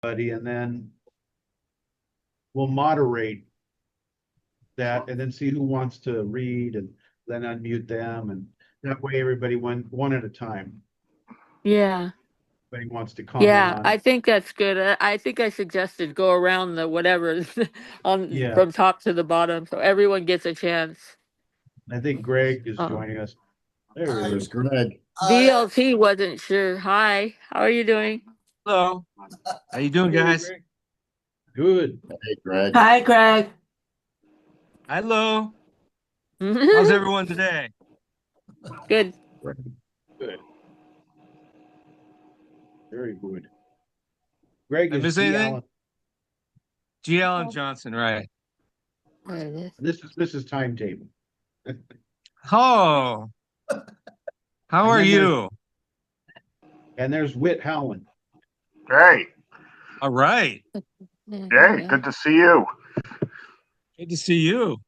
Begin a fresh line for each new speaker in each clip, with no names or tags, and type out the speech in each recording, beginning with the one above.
and then we'll moderate that and then see who wants to read and then unmute them. And that way everybody one at a time.
Yeah.
Anybody wants to comment
Yeah,
on
I
it.
think that's good. I think I suggested go around the whatever on
Yeah,
from top to the bottom so everyone gets a chance.
I think Greg is
Oh.
joining us. There he
There's
is.
Greg.
VLT wasn't sure. Hi, how are you doing?
Hello. How you doing,
Hey,
guys?
Greg. Good.
Hey, Greg.
Hi, Greg.
Hello. How's everyone today?
Good.
Good. Very good. Greg
I
is
miss
G.
anything?
Allen.
G. Allen Johnson, right?
There it is.
This is timetable.
Oh, how
And
are
then
you?
there's Whit Howland.
Hey,
All right.
hey, good to see you.
Good to see you.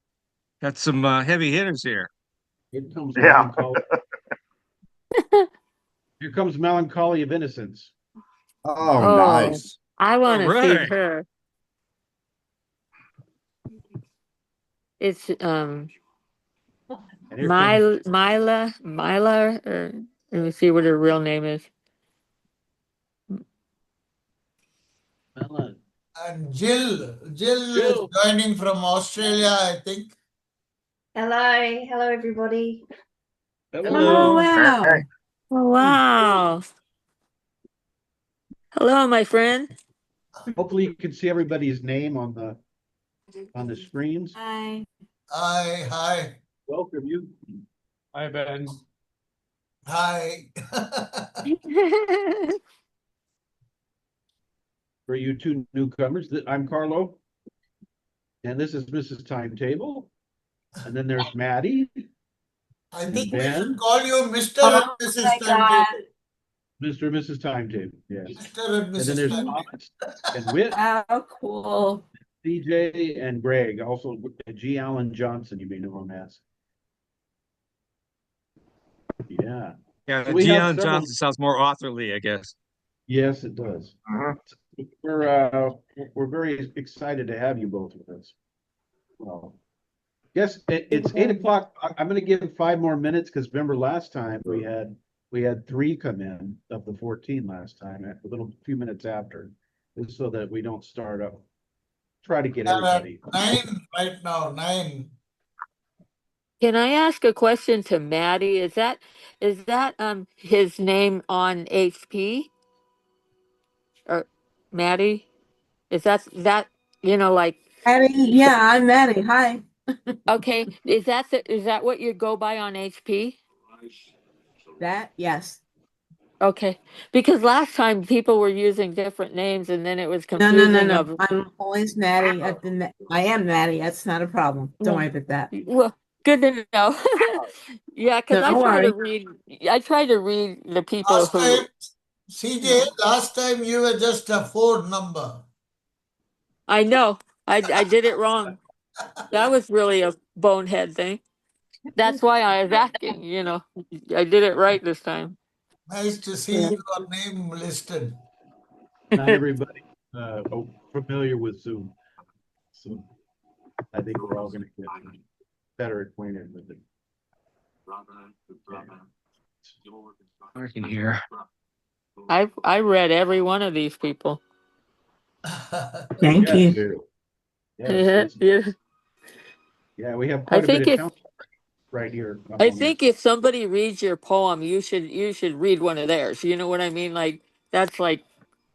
Got some heavy hitters here.
Here comes
Yeah.
melancholy. Here comes melancholy of innocence.
Oh,
Oh,
nice.
I
All
want to see
right.
her. It's
And here comes
Mila, or let me see what her real name is.
Mela.
And Jill is
Jill.
joining from Australia, I think.
Hello everybody.
Oh,
Hello.
wow.
Hey,
Oh, wow. Hello, my friend.
Hopefully you can see everybody's name on the screens.
Hi.
Hi.
Welcome you.
Hi, Ben.
Hi.
For you two newcomers, I'm Carlo. And this is Mrs. Timetable. And then there's Maddie,
I
and
think we should
Ben,
call you Mr. and
Oh
Mrs.
my
Timetable.
God.
Mr. and Mrs. Timetable. Yes.
Mr. and
And then
Mrs.
there's
Timetable.
Thomas and Whit,
How cool.
DJ, and Greg. Also G. Allen Johnson, you may know him as. Yeah.
Yeah,
So we
G.
have
Allen
several.
Johnson sounds more authorly, I guess.
Yes, it does.
Mhm.
We're very excited to have you both with us. Well, yes, it's 8 o'clock. I'm going to give 5 more minutes because remember last time we had three come in of the 14 last time, a few minutes after, just so that we don't start up. Try to get
There are
everybody.
9 right now, 9.
Can I ask a question to Maddie? Is that his name on HP? Or Maddie? Is that like
Maddie, yeah, I'm Maddie. Hi.
okay, is that what you go by on HP?
Yes.
Okay. Because last time people were using different names and then it was
No, no, no,
confusing
no.
of
I'm always Maddie. I am Maddie. That's not a problem. Don't worry about that.
well, good to know. Yeah, because
Don't worry.
I try to read the people
Last
who
time, CJ, last time you were just a phone number.
I know. I did it wrong. That was really a bonehead thing. That's why I was asking. I did it right this time.
Nice to see
Yeah.
your name listed.
Not everybody familiar with Zoom, so I think we're all going to get better acquainted with it.
I can hear.
I read every one of these people.
Thank
Yes,
you.
yes,
Yeah.
yeah. We have
I
quite a bit
think
of
if
counsel right here.
I think if somebody reads your poem, you should read one of theirs. You know what I mean? Like that's like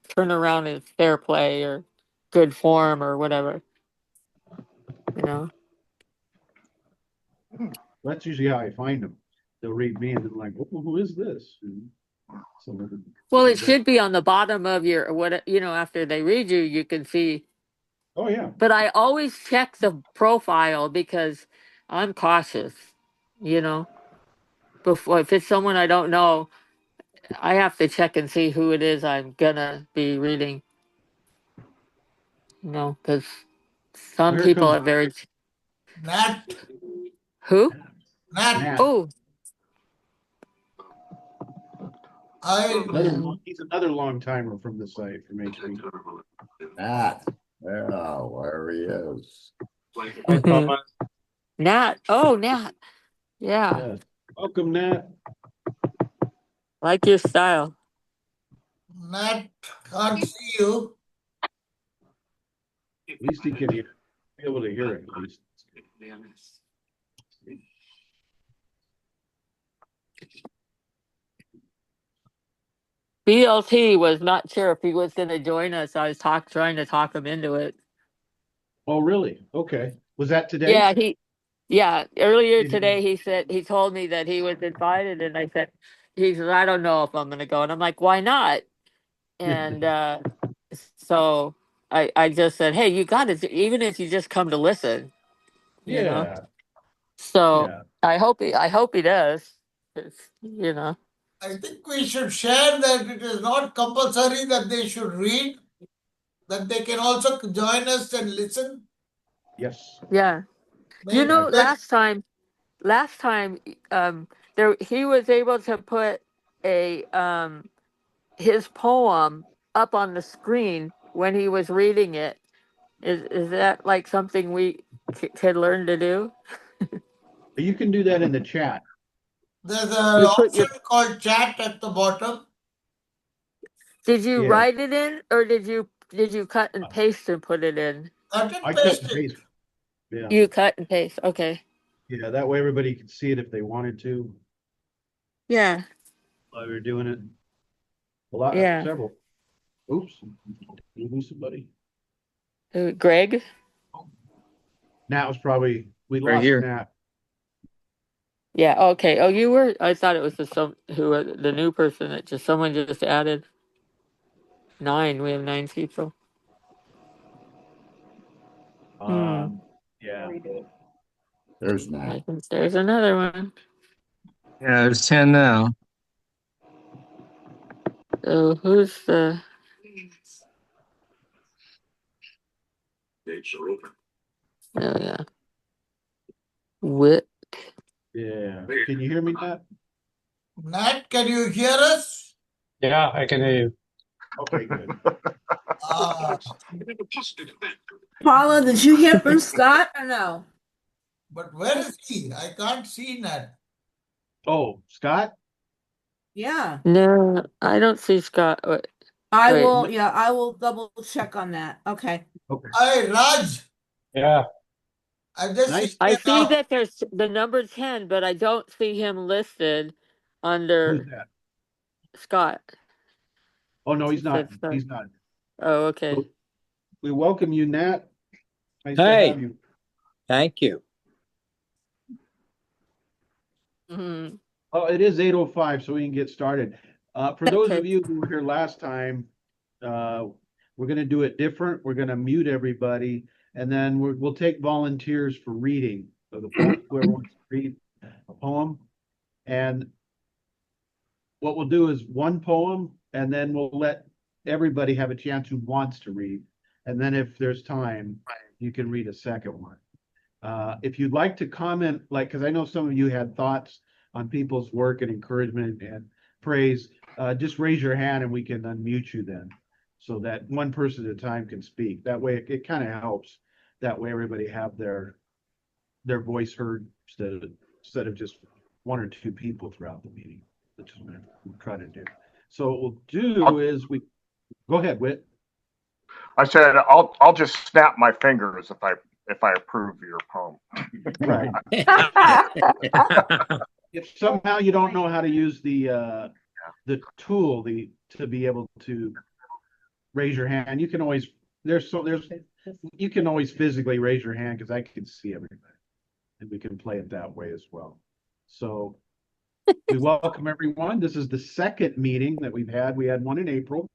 turn around as fair play or good form or whatever. You know.
That's usually how I find them. They'll read me and they're like, oh, "Who is this?" So,
Well, it should be on the bottom of your after they read you, you can see.
oh yeah,
But I always check the profile because I'm cautious. You know, before if it's someone I don't know, I have to check and see who it is I'm gonna be reading. Because
well,
some
here
people
comes
are very.
Nat,
Who?
Nat.
Nat.
Oh,
He's another long timer from the site from HP.
Nat. Yeah, there he is.
Nat. Oh, Nat. Yeah.
Yeah. Welcome, Nat.
Like your style.
Nat, can't see you.
At least he can be able to hear it. At least.
BLT was not sure if he was going to join us. I was trying to talk him into it.
Oh, really? Okay. Was that today?
Yeah, earlier
Did he-
today he told me that he was invited, and he said, I don't know if I'm going to go. And I'm like, why not? And so I just said, hey, you got to, even if you just come to listen, you know?
Yeah.
So
Yeah.
I hope he does. 'Cause, you know.
I think we should share that it is not compulsory that they should read, that they can also join us and listen.
Yes.
Yeah. You
Maybe
know,
that
last time there he was able to put a his poem up on the screen when he was reading it. Is that like something we could learn to do?
You can do that in the chat.
there's an
You put
option
your
called chat at the bottom.
Did you
Yeah.
write it in, or did you cut and paste and put it in?
Cut and
I cut
paste
and
it.
paste. Yeah.
You cut and paste. Okay.
Yeah. That way everybody can see it if they wanted to
Yeah.
while we were doing it.
Yeah.
Several. Oops. Did you lose somebody?
Greg?
Nat was probably, we
Right
lost
here.
Nat.
Yeah. Okay. Oh, you were. I thought it was the new person that someone just added. 9. We have 9 people.
Yeah.
There's
I
Nat.
think there's another one.
Yeah, there's 10 now.
So who's the? Oh yeah. Wit.
Yeah. Can you hear me, Nat?
Nat, can you hear us?
Yeah, I can hear you.
Okay, good.
Paula, did you hear from Scott or no?
But where is he? I can't see Nat.
Oh, Scott?
Yeah.
No, I don't see Scott. Wait.
I
Wait.
will, yeah, I will double check on that. Okay.
Okay.
Hi, Raj.
Yeah,
I just
Nice.
see
I
you
see
now.
that there's the number 10, but I don't see him listed
Who's
under
that?
Scott.
Oh, no, he's
It
not.
said Scott.
He's not.
Oh, okay.
We welcome you, Nat. Nice to
Hey.
have you.
thank you.
Mhm.
Oh, it is 8:05, so we can get started. For those
Okay.
of you who were here last time, we're gonna do it different. We're gonna mute everybody, and then we'll take volunteers for reading of the poem, whoever wants to read a poem. And what we'll do is one poem, and then we'll let everybody have a chance who wants to read. And then if there's time, you can read a second one. If you'd like to comment, like, because I know some of you had thoughts on people's work and encouragement and praise, just raise your hand and we can unmute you then, so that one person at a time can speak. That way, it kind of helps. That way, everybody have their voice heard instead of just one or two people throughout the meeting, which is what we'll try to do. So what we'll do is we go ahead, Whit.
I said I'll just snap my fingers if I approve your poem.
Right. If somehow you don't know how to use the tool to be able to raise your hand, you can always you can always physically raise your hand because I can see everybody, and we can play it that way as well. So we welcome everyone. This is the second meeting that we've had. We had one in April.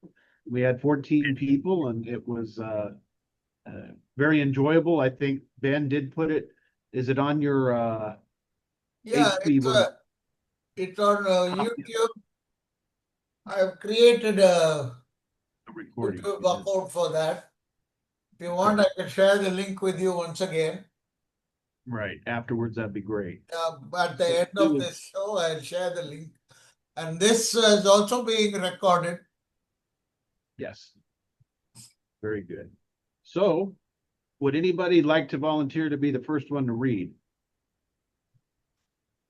We had 14 people, and it was very enjoyable. I think Ben did put it. Is it on your
Yeah,
HP?
it's on YouTube. I've created a
Recording.
YouTube account for that. If you want, I can share the link with you once again.
Right. Afterwards, that'd be great.
At the end of this show, I'll share the link. And this is also being recorded.
Yes. Very good. So, would anybody like to volunteer to be the first one to read?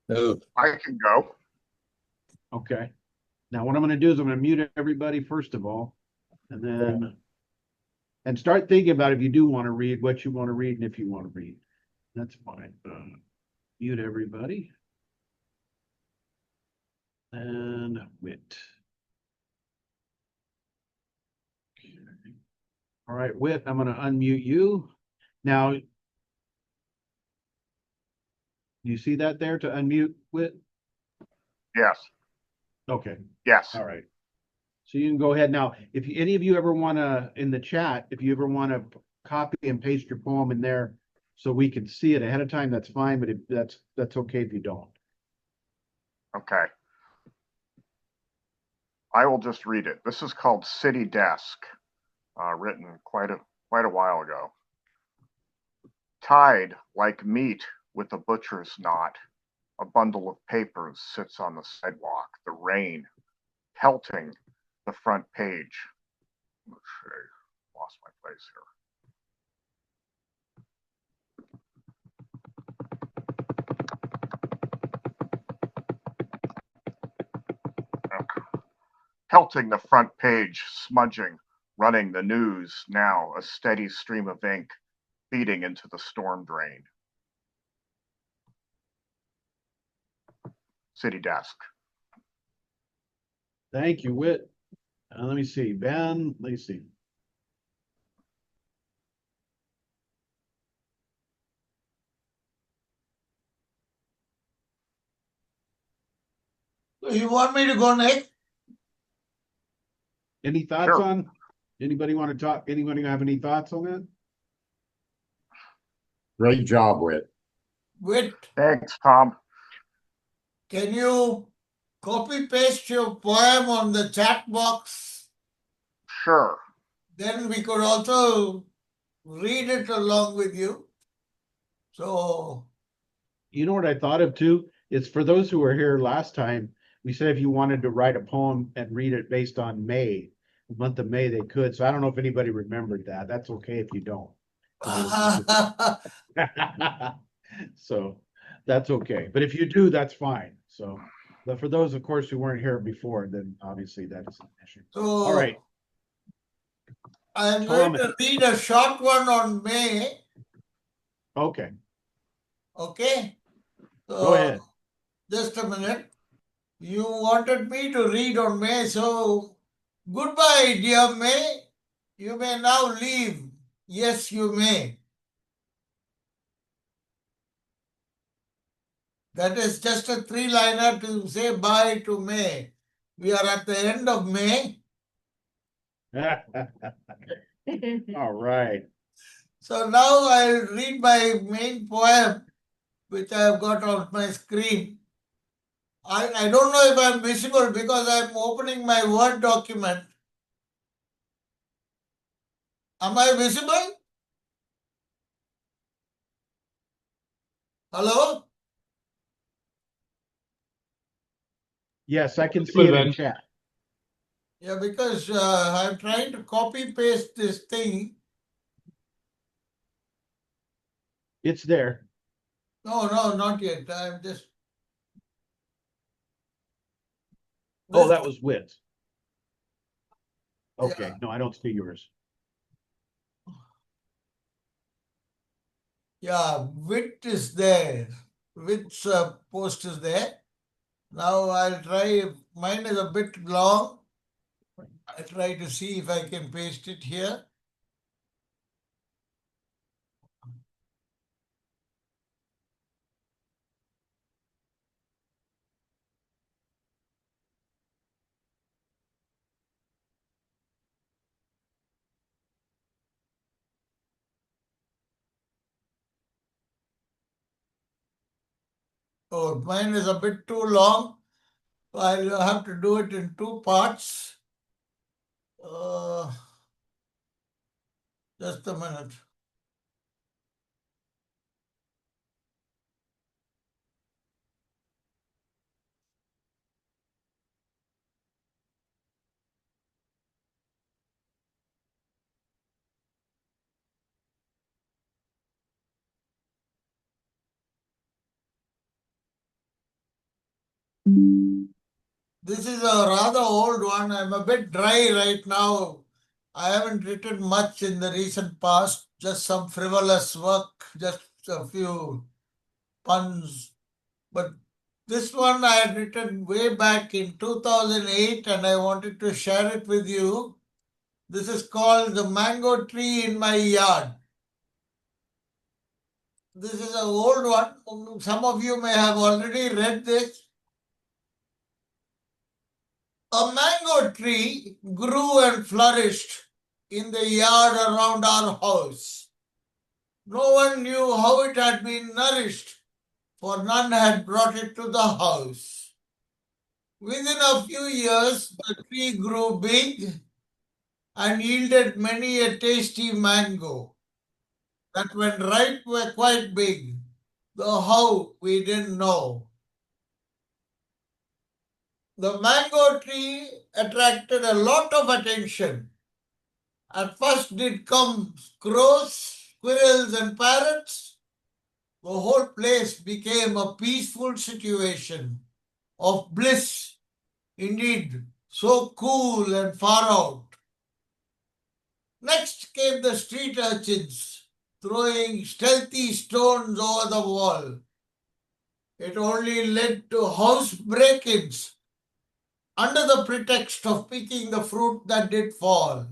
Move.
I can go.
Okay. Now, what I'm going to do is I'm going to mute everybody first of all, and then and start thinking about if you do want to read, what you want to read, and if you want to read. That's fine. Mute everybody. And Wit. Okay. All right, Wit, I'm going to unmute you. Now, do you see that there to unmute Wit?
Yes.
Okay.
Yes.
All right. So you can go ahead now. If any of you ever want to, in the chat, if you ever want to copy and paste your poem in there so we can see it ahead of time, that's fine, but that's okay if you don't.
Okay. I will just read it. This is called City Desk, written quite a while ago. Tied like meat with a butcher's knot, a bundle of papers sits on the sidewalk, the rain pelting the front page. Let's see, lost my place here. Okay. Pelting the front page, smudging, running the news, now a steady stream of ink feeding into the storm drain. City Desk.
Thank you, Wit. Let me see, Ben, let me see.
You want me to go next?
Any thoughts
Sure.
on, anybody want to talk, anybody have any thoughts on that?
Great job, Whit.
Wait,
Thanks, Tom.
can you copy paste your poem on the chat box?
Sure.
Then we could also read it along with you. So,
You know what I thought of too? Is for those who were here last time, we said if you wanted to write a poem and read it based on May, the month of May, they could. So I don't know if anybody remembered that. That's okay if you don't. So that's okay. But if you do, that's fine. So, but for those, of course, who weren't here before, then obviously that is an issue. All
so
right.
I'm going
Tom.
to read a short one on May.
Okay,
Okay. So,
go ahead.
just a minute. You wanted me to read on May, so goodbye, dear May. You may now leave. Yes, you may. That is just a three-liner to say bye to May. We are at the end of May.
All right.
So now I'll read my main poem, which I have got on my screen. I don't know if I'm visible because I'm opening my Word document. Am I visible? Hello?
Yes, I can see it in
Ben.
chat.
Yeah, because I'm trying to copy paste this thing.
It's there.
No, not yet. I'm just.
Oh, that was Wit.
Yeah.
Okay, no, I don't see yours.
Yeah, Wit is there. Wit's post is there. Now I'll try. Mine is a bit long. I'll try to see if I can paste it here. Oh, mine is a bit too long. I'll have to do it in two parts. Just a minute. This is a rather old one. I'm a bit dry right now. I haven't written much in the recent past, just some frivolous work, just a few puns. But this one I had written way back in 2008 and I wanted to share it with you. This is called The Mango Tree in My Yard. This is an old one. Some of you may have already read this. A mango tree grew and flourished in the yard around our house. No one knew how it had been nourished, for none had brought it to the house. Within a few years, the tree grew big and yielded many a tasty mango that when ripe were quite big, though how we didn't know. The mango tree attracted a lot of attention. At first did come crows, squirrels and parrots. The whole place became a peaceful situation of bliss. Indeed, so cool and far out. Next came the street urchins, throwing stealthy stones over the wall. It only led to house break-ins under the pretext of picking the fruit that did fall.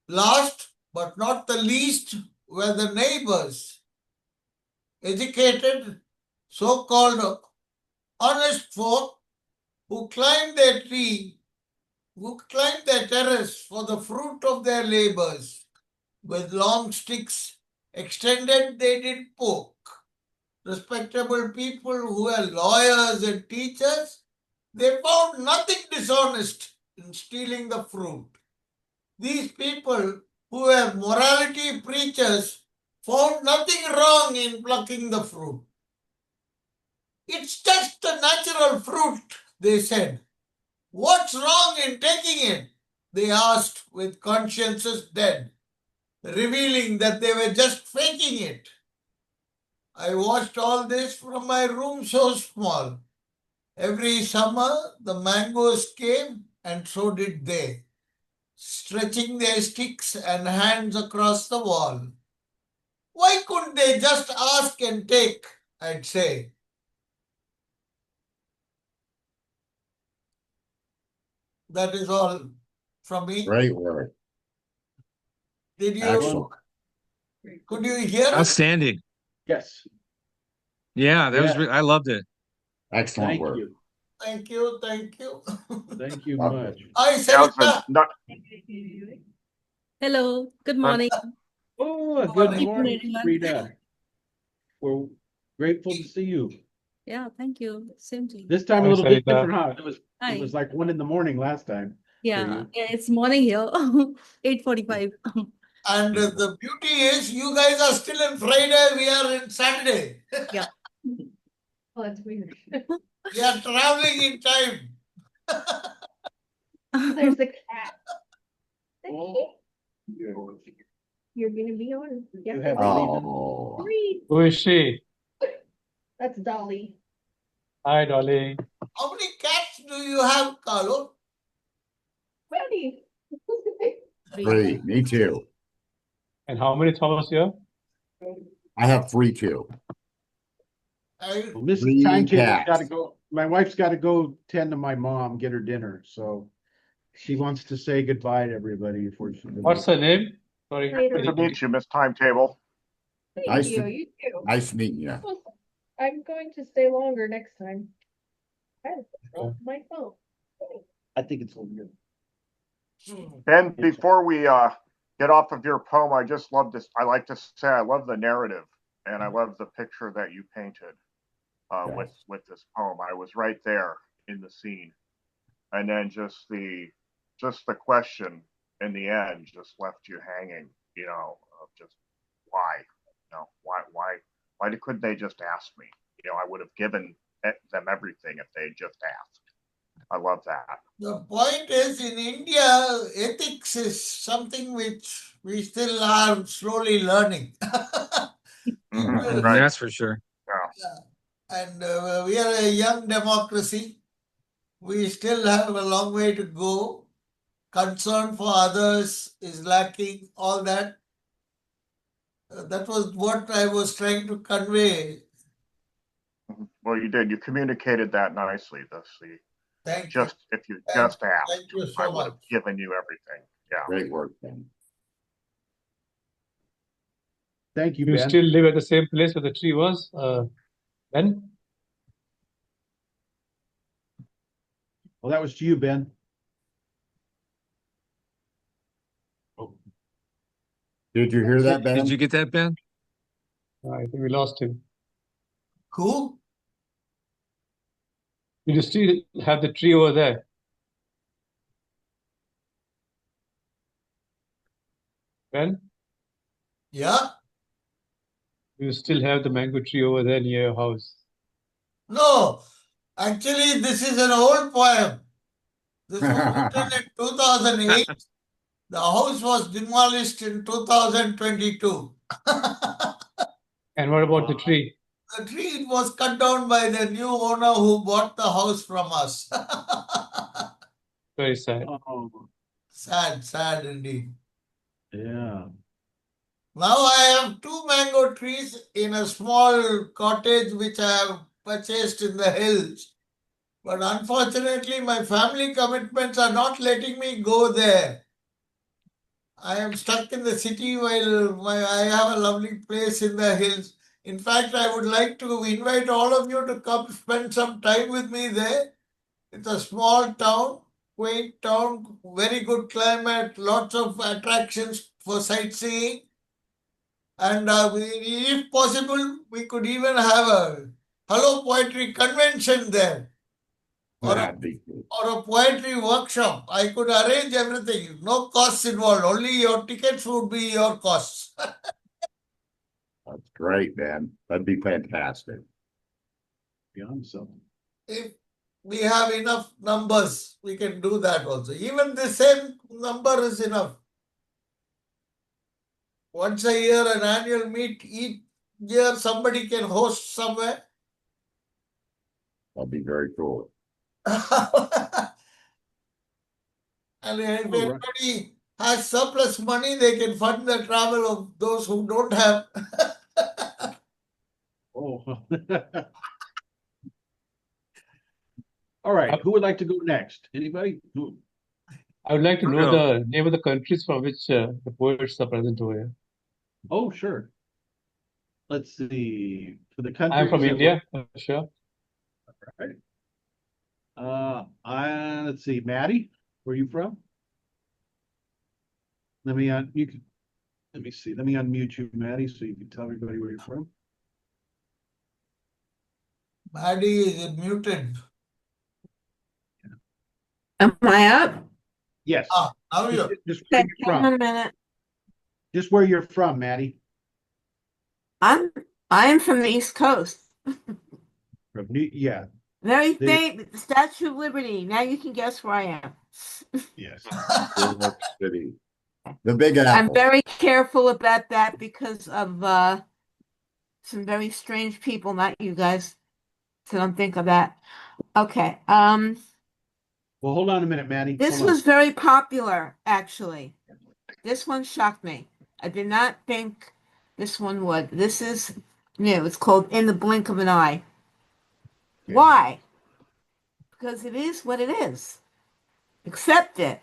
Last but not the least were the neighbors, educated, so-called honest folk who climbed their terrace for the fruit of their labors. With long sticks extended they did poke. Respectable people who were lawyers and teachers, they found nothing dishonest in stealing the fruit. These people who were morality preachers found nothing wrong in plucking the fruit. It's just a natural fruit, they said. What's wrong in taking it? They asked with consciences dead, revealing that they were just faking it. I watched all this from my room so small. Every summer the mangoes came and so did they, stretching their sticks and hands across the wall. Why couldn't they just ask and take, I'd say. That is all from me.
Great work.
Did you,
Excellent.
could you hear it?
Outstanding.
Yes,
Yeah, that was.
Yeah.
I loved it.
Excellent
thank
work.
you.
Thank you, thank you.
Thank you
Loved
much.
Hi,
That was
Seneca.
a, not,
Hello, good morning.
Oh, good
Morning.
morning,
everyone.
Rita. We're grateful to see you.
Yeah, thank you. Same to you.
This time a
Hi,
little bit
Sarita.
different, huh? It was
Hi.
like 1 a.m. last time.
Yeah,
you.
it's morning here, 8:45.
And the beauty is you guys are still in Friday, we are in Saturday.
Yeah.
Oh, that's weird.
We are traveling in time.
There's the cat.
Oh,
You're gonna be on.
You have
Oh,
Three.
Who is she?
That's Dolly.
Hi, Dolly.
How many cats do you have, Carlo?
Ready.
3. Me too.
And how many Thomas here?
I have 3 too.
well, Mrs.
Three
Timetable's
cats.
got to go. My wife's got to go tend to my mom, get her dinner. So she wants to say goodbye to everybody before she leaves.
What's her name? Sorry.
Later.
good to meet you, Miss Timetable.
Thank
Nice
you.
to-
You too.
Nice meeting you.
I'm going to stay longer next time. I have to drop my phone.
I think it's all good.
Ben, before we get off of your poem, I just love this. I like to say I love the narrative and I love the picture that you painted with this poem. I was right there in the scene, and then just the question in the end just left you hanging. You know, of just why, why couldn't they just ask me? You know, I would have given them everything if they just asked. I love that.
The point is, in India, ethics is something which we still are slowly learning.
Mhm,
People-
right.
That's for sure.
Yeah.
And we are a young democracy. We still have a long way to go. Concern for others is lacking, all that. That was what I was trying to convey.
Well, you did. You communicated that nicely.
Thank you.
If you
Thank,
just asked,
thank you
I
so
would have
much.
given you everything. Yeah.
Great work, Ben.
Thank you,
You
Ben.
still live at the same place where the tree was, Ben?
Well, that was to you, Ben.
Did you hear that, Ben?
Did you get that, Ben?
I think we lost him.
Who?
You still have the tree over there. Ben,
Yeah?
you still have the mango tree over there near your house.
No. Actually, this is an old poem. This was written in 2008. The house was demolished in 2022.
And what about the
Wow.
tree?
The tree was cut down by the new owner who bought the house from us.
Very sad.
Oh,
Sad, sad indeed.
yeah.
Now I have 2 mango trees in a small cottage which I have purchased in the hills. But unfortunately, my family commitments are not letting me go there. I am stuck in the city while I have a lovely place in the hills. In fact, I would like to invite all of you to come spend some time with me there. It's a small town, quaint town, very good climate, lots of attractions for sightseeing. And if possible, we could even have a hello poetry convention there, or a,
That'd be good.
or a poetry workshop. I could arrange everything. No costs involved. Only your tickets would be your costs.
That's great, Ben. That'd be fantastic.
Beyond something.
If we have enough numbers, we can do that also. Even the same number is enough. Once a year, an annual meet, each year somebody can host somewhere.
That'd be very cool.
And if
All right.
anybody has surplus money, they can fund the travel of those who don't have.
Oh. All right. Who would like to go next? Anybody? Who?
I would like to know
No.
the name of the countries from which the poets are present over here.
Oh, sure. Let's see. For the countries
I'm from
that
India, for sure.
Right. Let's see, Maddie, where are you from? Let me let me see. Let me unmute you, Maddie, so you can tell everybody where you're from.
Maddie is muted.
Am I up?
Yes.
Now
Just,
you.
just where
Okay,
you're
hang on
from.
a minute.
Just where you're from, Maddie.
I'm from the East Coast.
From yeah.
Very
The-
famous, the Statue of Liberty. Now you can guess where I am.
Yes.
New York City. The Big
I'm
Apple.
very careful about that because of some very strange people, not you guys. So don't think of that. Okay.
Well, hold on a minute, Maddie.
This
Hold on.
was very popular, actually. This one shocked me. I did not think this one would. This is new. It's called In the Blink of an Eye.
Okay.
Why? Because it is what it is. Accept it.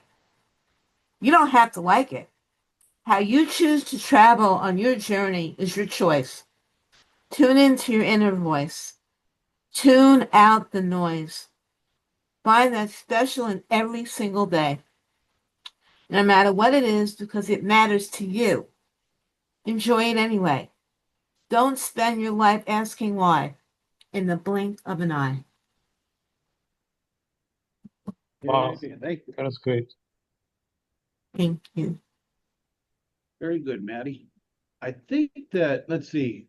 You don't have to like it. How you choose to travel on your journey is your choice. Tune into your inner voice. Tune out the noise. Find that special in every single day. No matter what it is, because it matters to you. Enjoy it anyway. Don't spend your life asking why. In the blink of an eye.
Wow.
Yeah, thank you.
That was great.
Thank you.
Very good, Maddie. I think that, let's see,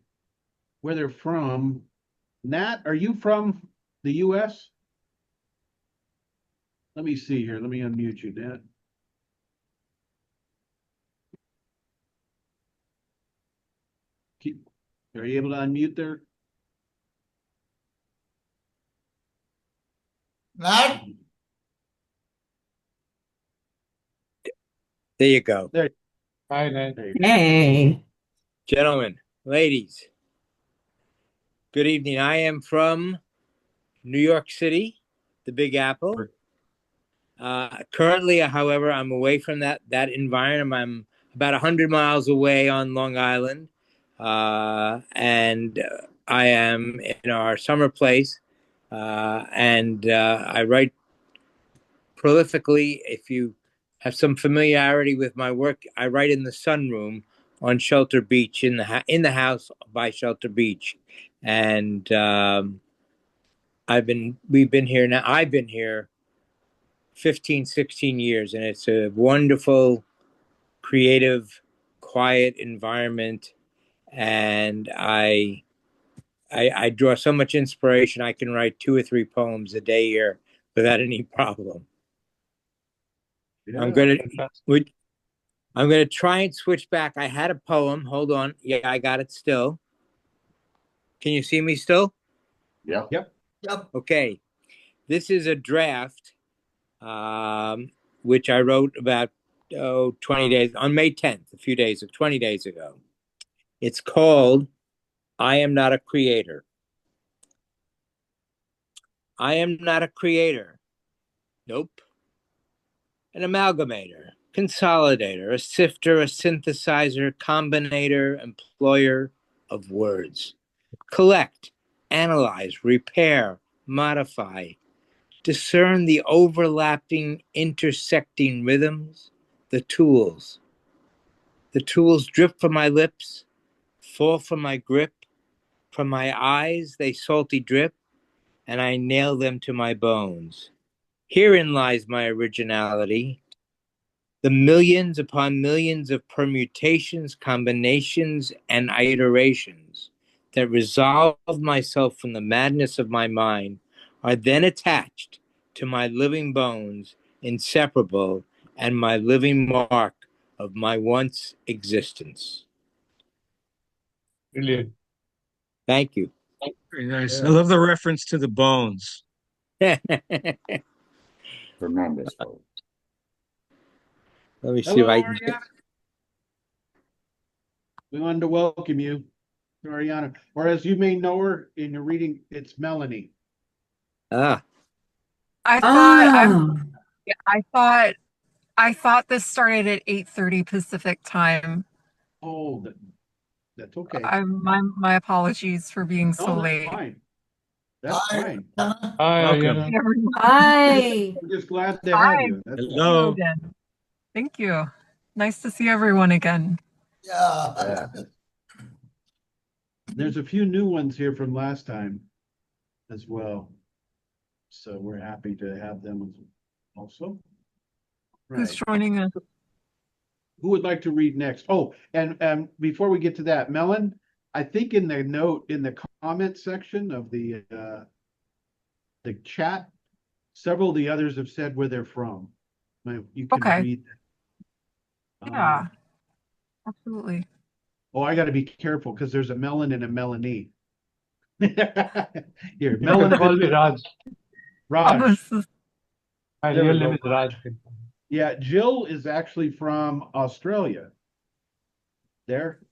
where they're from. Nat, are you from the US? Let me see here. Let me unmute you, Nat. Are you able to unmute there?
Nat?
There you go.
There,
Hi, Nat.
there you
Hey.
Gentlemen, ladies, good evening. I am from New York City, the Big Apple. Currently, however, I'm away from that environment. I'm about 100 miles away on Long Island, and I am in our summer place, and I write prolifically. If you have some familiarity with my work, I write in the sunroom on Shelter Beach in the house by Shelter Beach, and we've been here now. I've been here 15, 16 years, and it's a wonderful, creative, quiet environment, and I draw so much inspiration. I can write 2 or 3 poems a day here without any problem.
go.
I'm gonna try and switch back. I had a poem. Hold on. Yeah, I got it still. Can you see me still?
Yep.
Yep.
Yep.
Okay. This is a draft, which I wrote about 20 days on May 10th, 20 days ago. It's called I Am Not a Creator. I am not a creator. Nope. An amalgamator, consolidator, a sifter, a synthesizer, combinator, employer of words. Collect, analyze, repair, modify, discern the overlapping, intersecting rhythms, the tools. The tools drip from my lips, fall from my grip, from my eyes they salty drip, and I nail them to my bones. Herein lies my originality. The millions upon millions of permutations, combinations, and iterations that resolve myself from the madness of my mind are then attached to my living bones, inseparable, and my living mark of my once existence.
Brilliant.
Thank you.
Very nice.
Yeah.
I love the reference to the bones.
Let
Tremendous. Folks.
me see if
Hello,
I can.
Ariana. We wanted to welcome you to Ariana, or as you may know her in your reading, it's Melanie.
Ah,
I thought
Oh.
I thought this started at 8:30 Pacific time.
Oh, that's okay.
My apologies for being so
No, that's
late.
fine. That's
Hi,
fine.
Ariana.
Hi,
Welcome.
Ariana.
Everyone.
Hi.
We're just glad to have
Hi.
you. That's all.
Hello
Hello.
again. Thank you. Nice to see everyone again.
Yeah.
Yeah.
There's a few new ones here from last time as well. So we're happy to have them also.
Who's
Right.
joining us?
Who would like to read next? Oh, and before we get to that, Melon, I think in the note in the comment section of the chat, several of the others have said where they're from. You can
Okay.
read.
Yeah, absolutely.
Oh, I got to be careful because there's a Melon and a Melanie. Here,
You
Melon.
can call me Raj.
Raj.
This is-
My
There we
real name
go.
is Raj.
Yeah, Jill is actually from Australia. There.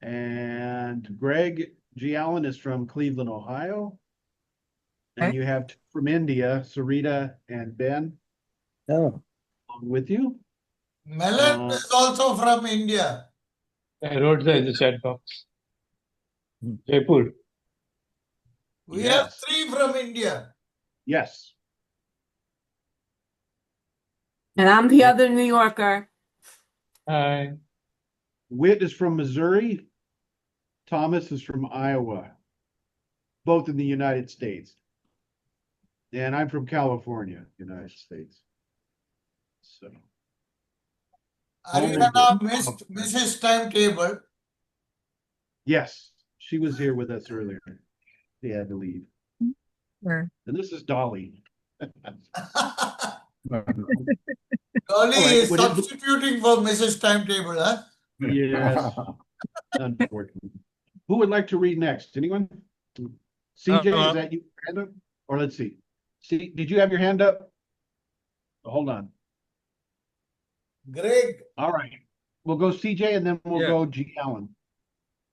And Greg G. Allen is from Cleveland, Ohio. And
Okay.
you have two from India, Sarita and Ben,
oh,
along with you.
Melon is also from India.
I wrote that in the chat box. Jaipur.
We have
Yes.
3 from India.
Yes.
And I'm the other New Yorker.
Hi.
Whit is from Missouri. Thomas is from Iowa, both in the United States. And I'm from California, United States. So,
Ariana missed Mrs. Timetable.
yes, she was here with us earlier. She had to leave.
Sure.
And this is Dolly.
Dolly
All right,
is
what is-
substituting for Mrs. Timetable, huh?
Yes, unfortunately. Who would like to read next? Anyone? CJ, is that you, Brandon? Or let's see. See, did you have your hand up? Hold on.
Greg,
All right. We'll go CJ and then we'll
Yeah.
go G Allen.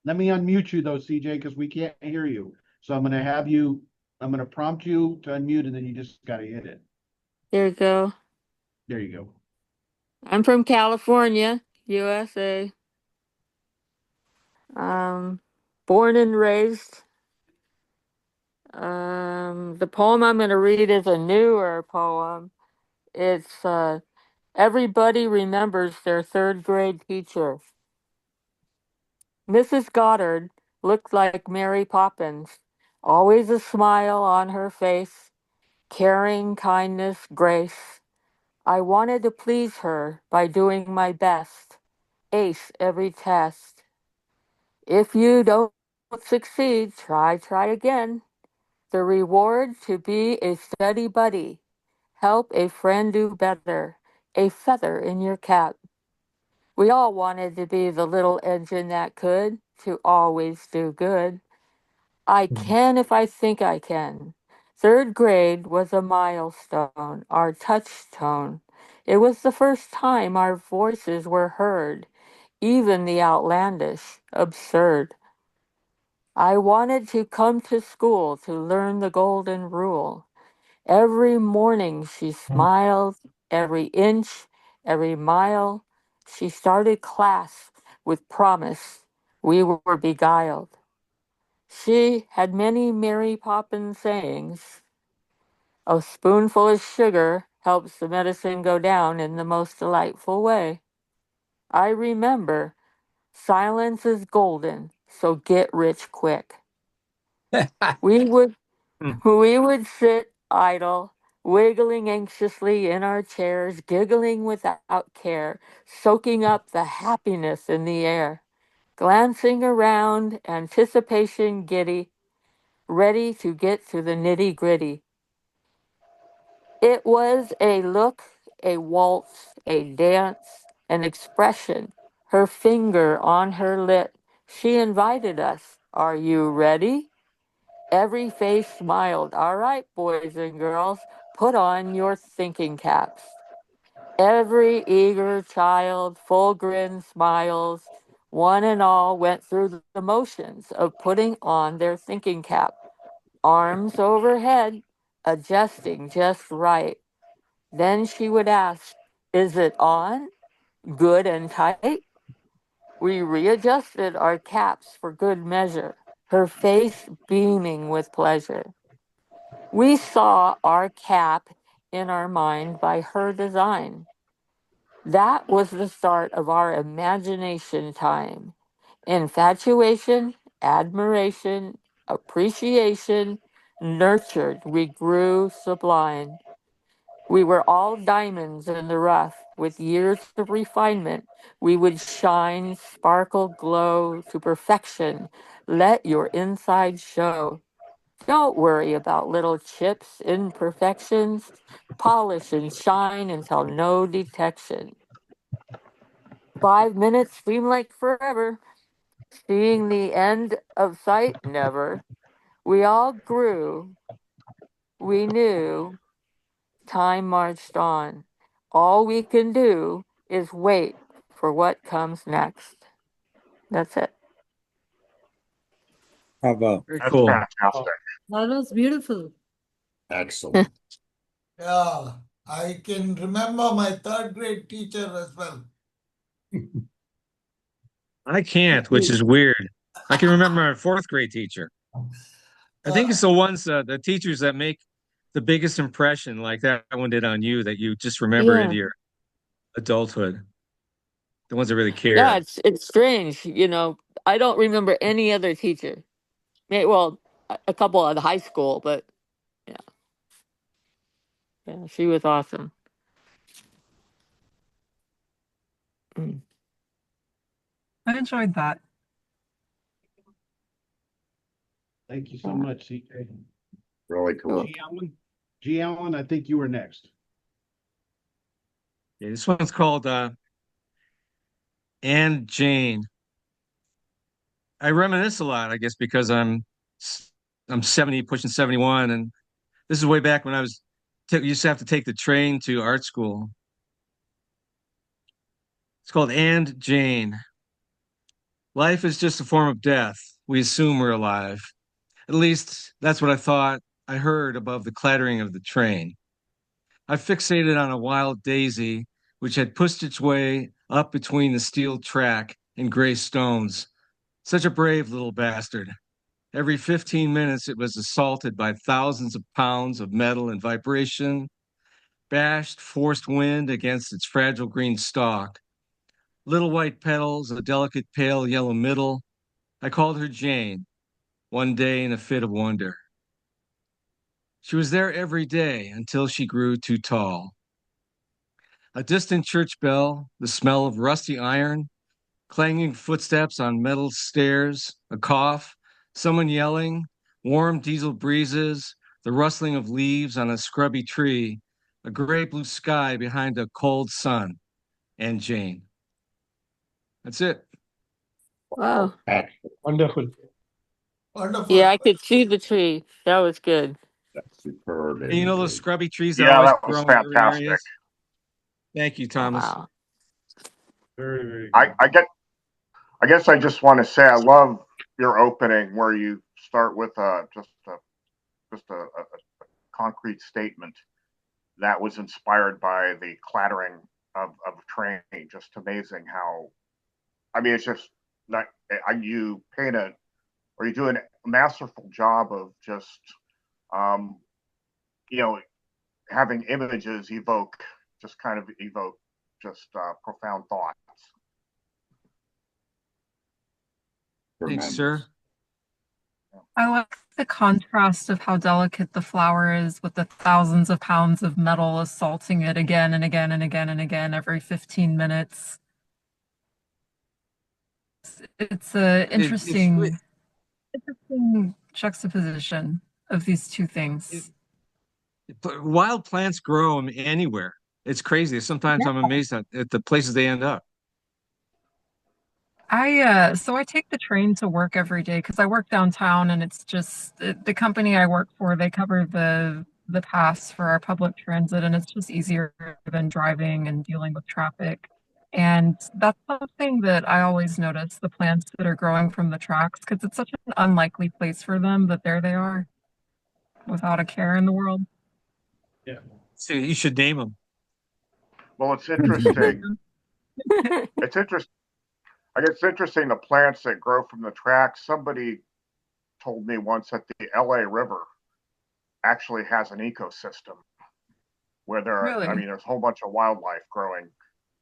Let me unmute you though, CJ, because we can't hear you. So I'm gonna prompt you to unmute and then you just gotta hit it.
There you go.
There you go.
I'm from California, USA. Born and raised. The poem I'm going to read is a newer poem. It's Everybody Remembers Their Third Grade Teacher. Mrs. Goddard looked like Mary Poppins, always a smile on her face, caring, kindness, grace. I wanted to please her by doing my best, ace every test. If you don't succeed, try again. The reward to be a steady buddy. Help a friend do better. A feather in your cap. We all wanted to be the little engine that could, to always do good. I can if I think I can. Third grade was a milestone, our touchstone. It was the first time our voices were heard, even the outlandish, absurd. I wanted to come to school to learn the golden rule. Every morning she smiled, every inch, every mile. She started class with promise. We were beguiled. She had many Mary Poppins sayings. A spoonful of sugar helps the medicine go down in the most delightful way. I remember silence is golden, so get rich quick. We would We would sit idle, wiggling anxiously in our chairs, giggling without care, soaking up the happiness in the air, glancing around, anticipation giddy, ready to get to the nitty gritty. It was a look, a waltz, a dance, an expression, her finger on her lip. She invited us. Are you ready? Every face smiled. All right, boys and girls, put on your thinking caps. Every eager child, full grin smiles. One and all went through the motions of putting on their thinking cap. Arms overhead, adjusting just right. Then she would ask, is it on? Good and tight? We readjusted our caps for good measure, her face beaming with pleasure. We saw our cap in our mind by her design. That was the start of our imagination time. Infatuation, admiration, appreciation, nurtured, we grew sublime. We were all diamonds in the rough. With years of refinement, we would shine, sparkle, glow to perfection. Let your inside show. Don't worry about little chips, imperfections. Polish and shine until no detection. 5 minutes seem like forever. Seeing the end of sight, never. We all grew. We knew. Time marched on. All we can do is wait for what comes next. That's it.
Bravo.
Very
That's
cool.
fantastic.
That was beautiful.
Excellent.
yeah, I can remember my third grade teacher as well.
I can't, which is weird. I can remember our fourth grade teacher. I think it's the ones, the teachers that make the biggest impression, like that one did on you, that you just remember
Yeah.
into your adulthood. The ones that really
Yeah,
care.
it's strange, I don't remember any other teacher. Well, a couple at high school, but yeah, yeah, she was awesome. Mm.
I enjoyed that.
Thank you so much, CJ.
Really cool.
G Allen, I think you were next.
Yeah, this one's called Anne Jane. I reminisce a lot, I guess, because I'm 70, pushing 71, and This is way back when I was used to have to take the train to art school. It's called And Jane. Life is just a form of death. We assume we're alive. At least that's what I thought I heard above the clattering of the train. I fixated on a wild daisy which had pushed its way up between the steel track and gray stones. Such a brave little bastard. Every 15 minutes, it was assaulted by thousands of pounds of metal and vibration, bashed forced wind against its fragile green stalk. Little white petals, a delicate pale yellow middle. I called her Jane, one day in a fit of wonder. She was there every day until she grew too tall. A distant church bell, the smell of rusty iron, clanging footsteps on metal stairs, a cough, someone yelling, warm diesel breezes, the rustling of leaves on a scrubby tree, a gray blue sky behind a cold sun, and Jane. That's it.
Wow.
Wonderful.
Wonderful.
Yeah, I could see the tree. That was good.
That's superb.
And you know those
Indeed.
scrubby trees that
Yeah,
always
that was
grow in urban
fantastic.
areas? Thank you, Thomas.
Wow.
Very, very good.
I guess I just want to say I love your opening where you start with just a concrete statement that was inspired by the clattering of a train. Just amazing how, I mean, it's just not, you paint you do a masterful job of just, you know, having images evoke just profound thoughts.
Thanks, sir.
I like the contrast of how delicate the flower is with the thousands of pounds of metal assaulting it again and again and again and again every 15 minutes. It's a interesting juxtaposition of these two things.
Wild plants grow anywhere. It's crazy. Sometimes I'm amazed at the places they end up.
So I take the train to work every day because I work downtown, and it's just the company I work for, they cover the paths for our public transit, and it's just easier than driving and dealing with traffic. And that's something that I always notice, the plants that are growing from the tracks, because it's such an unlikely place for them, that there they are without a care in the world.
Yeah.
So you should name them.
Well, it's interesting. It's interesting. I guess it's interesting the plants that grow from the tracks. Somebody told me once that the LA River actually has an ecosystem where
Really?
there's a whole bunch of wildlife growing,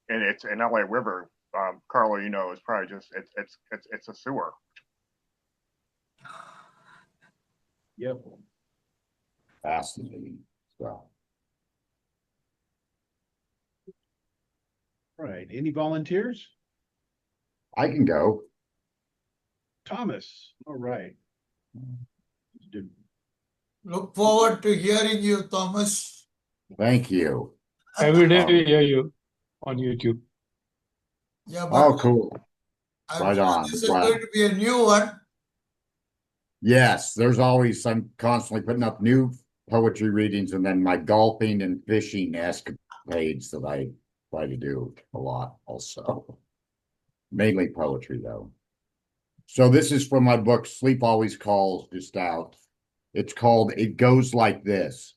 and it's an LA River. Carlo, you know, is probably just it's a sewer.
Yep.
Fascinating. So,
Right. Any volunteers?
I can go.
Thomas. All right.
Look forward to hearing you, Thomas.
Thank you.
Every day we hear you on YouTube.
Yeah, but
Oh, cool.
I'm
Right
sure
on.
this is
Wow.
going to be a new one.
Yes, there's always, I'm constantly putting up new poetry readings and then my golfing and fishing escapades that I try to do a lot also. Mainly poetry though. So this is from my book, Sleep Always Calls, just out. It's called It Goes Like This.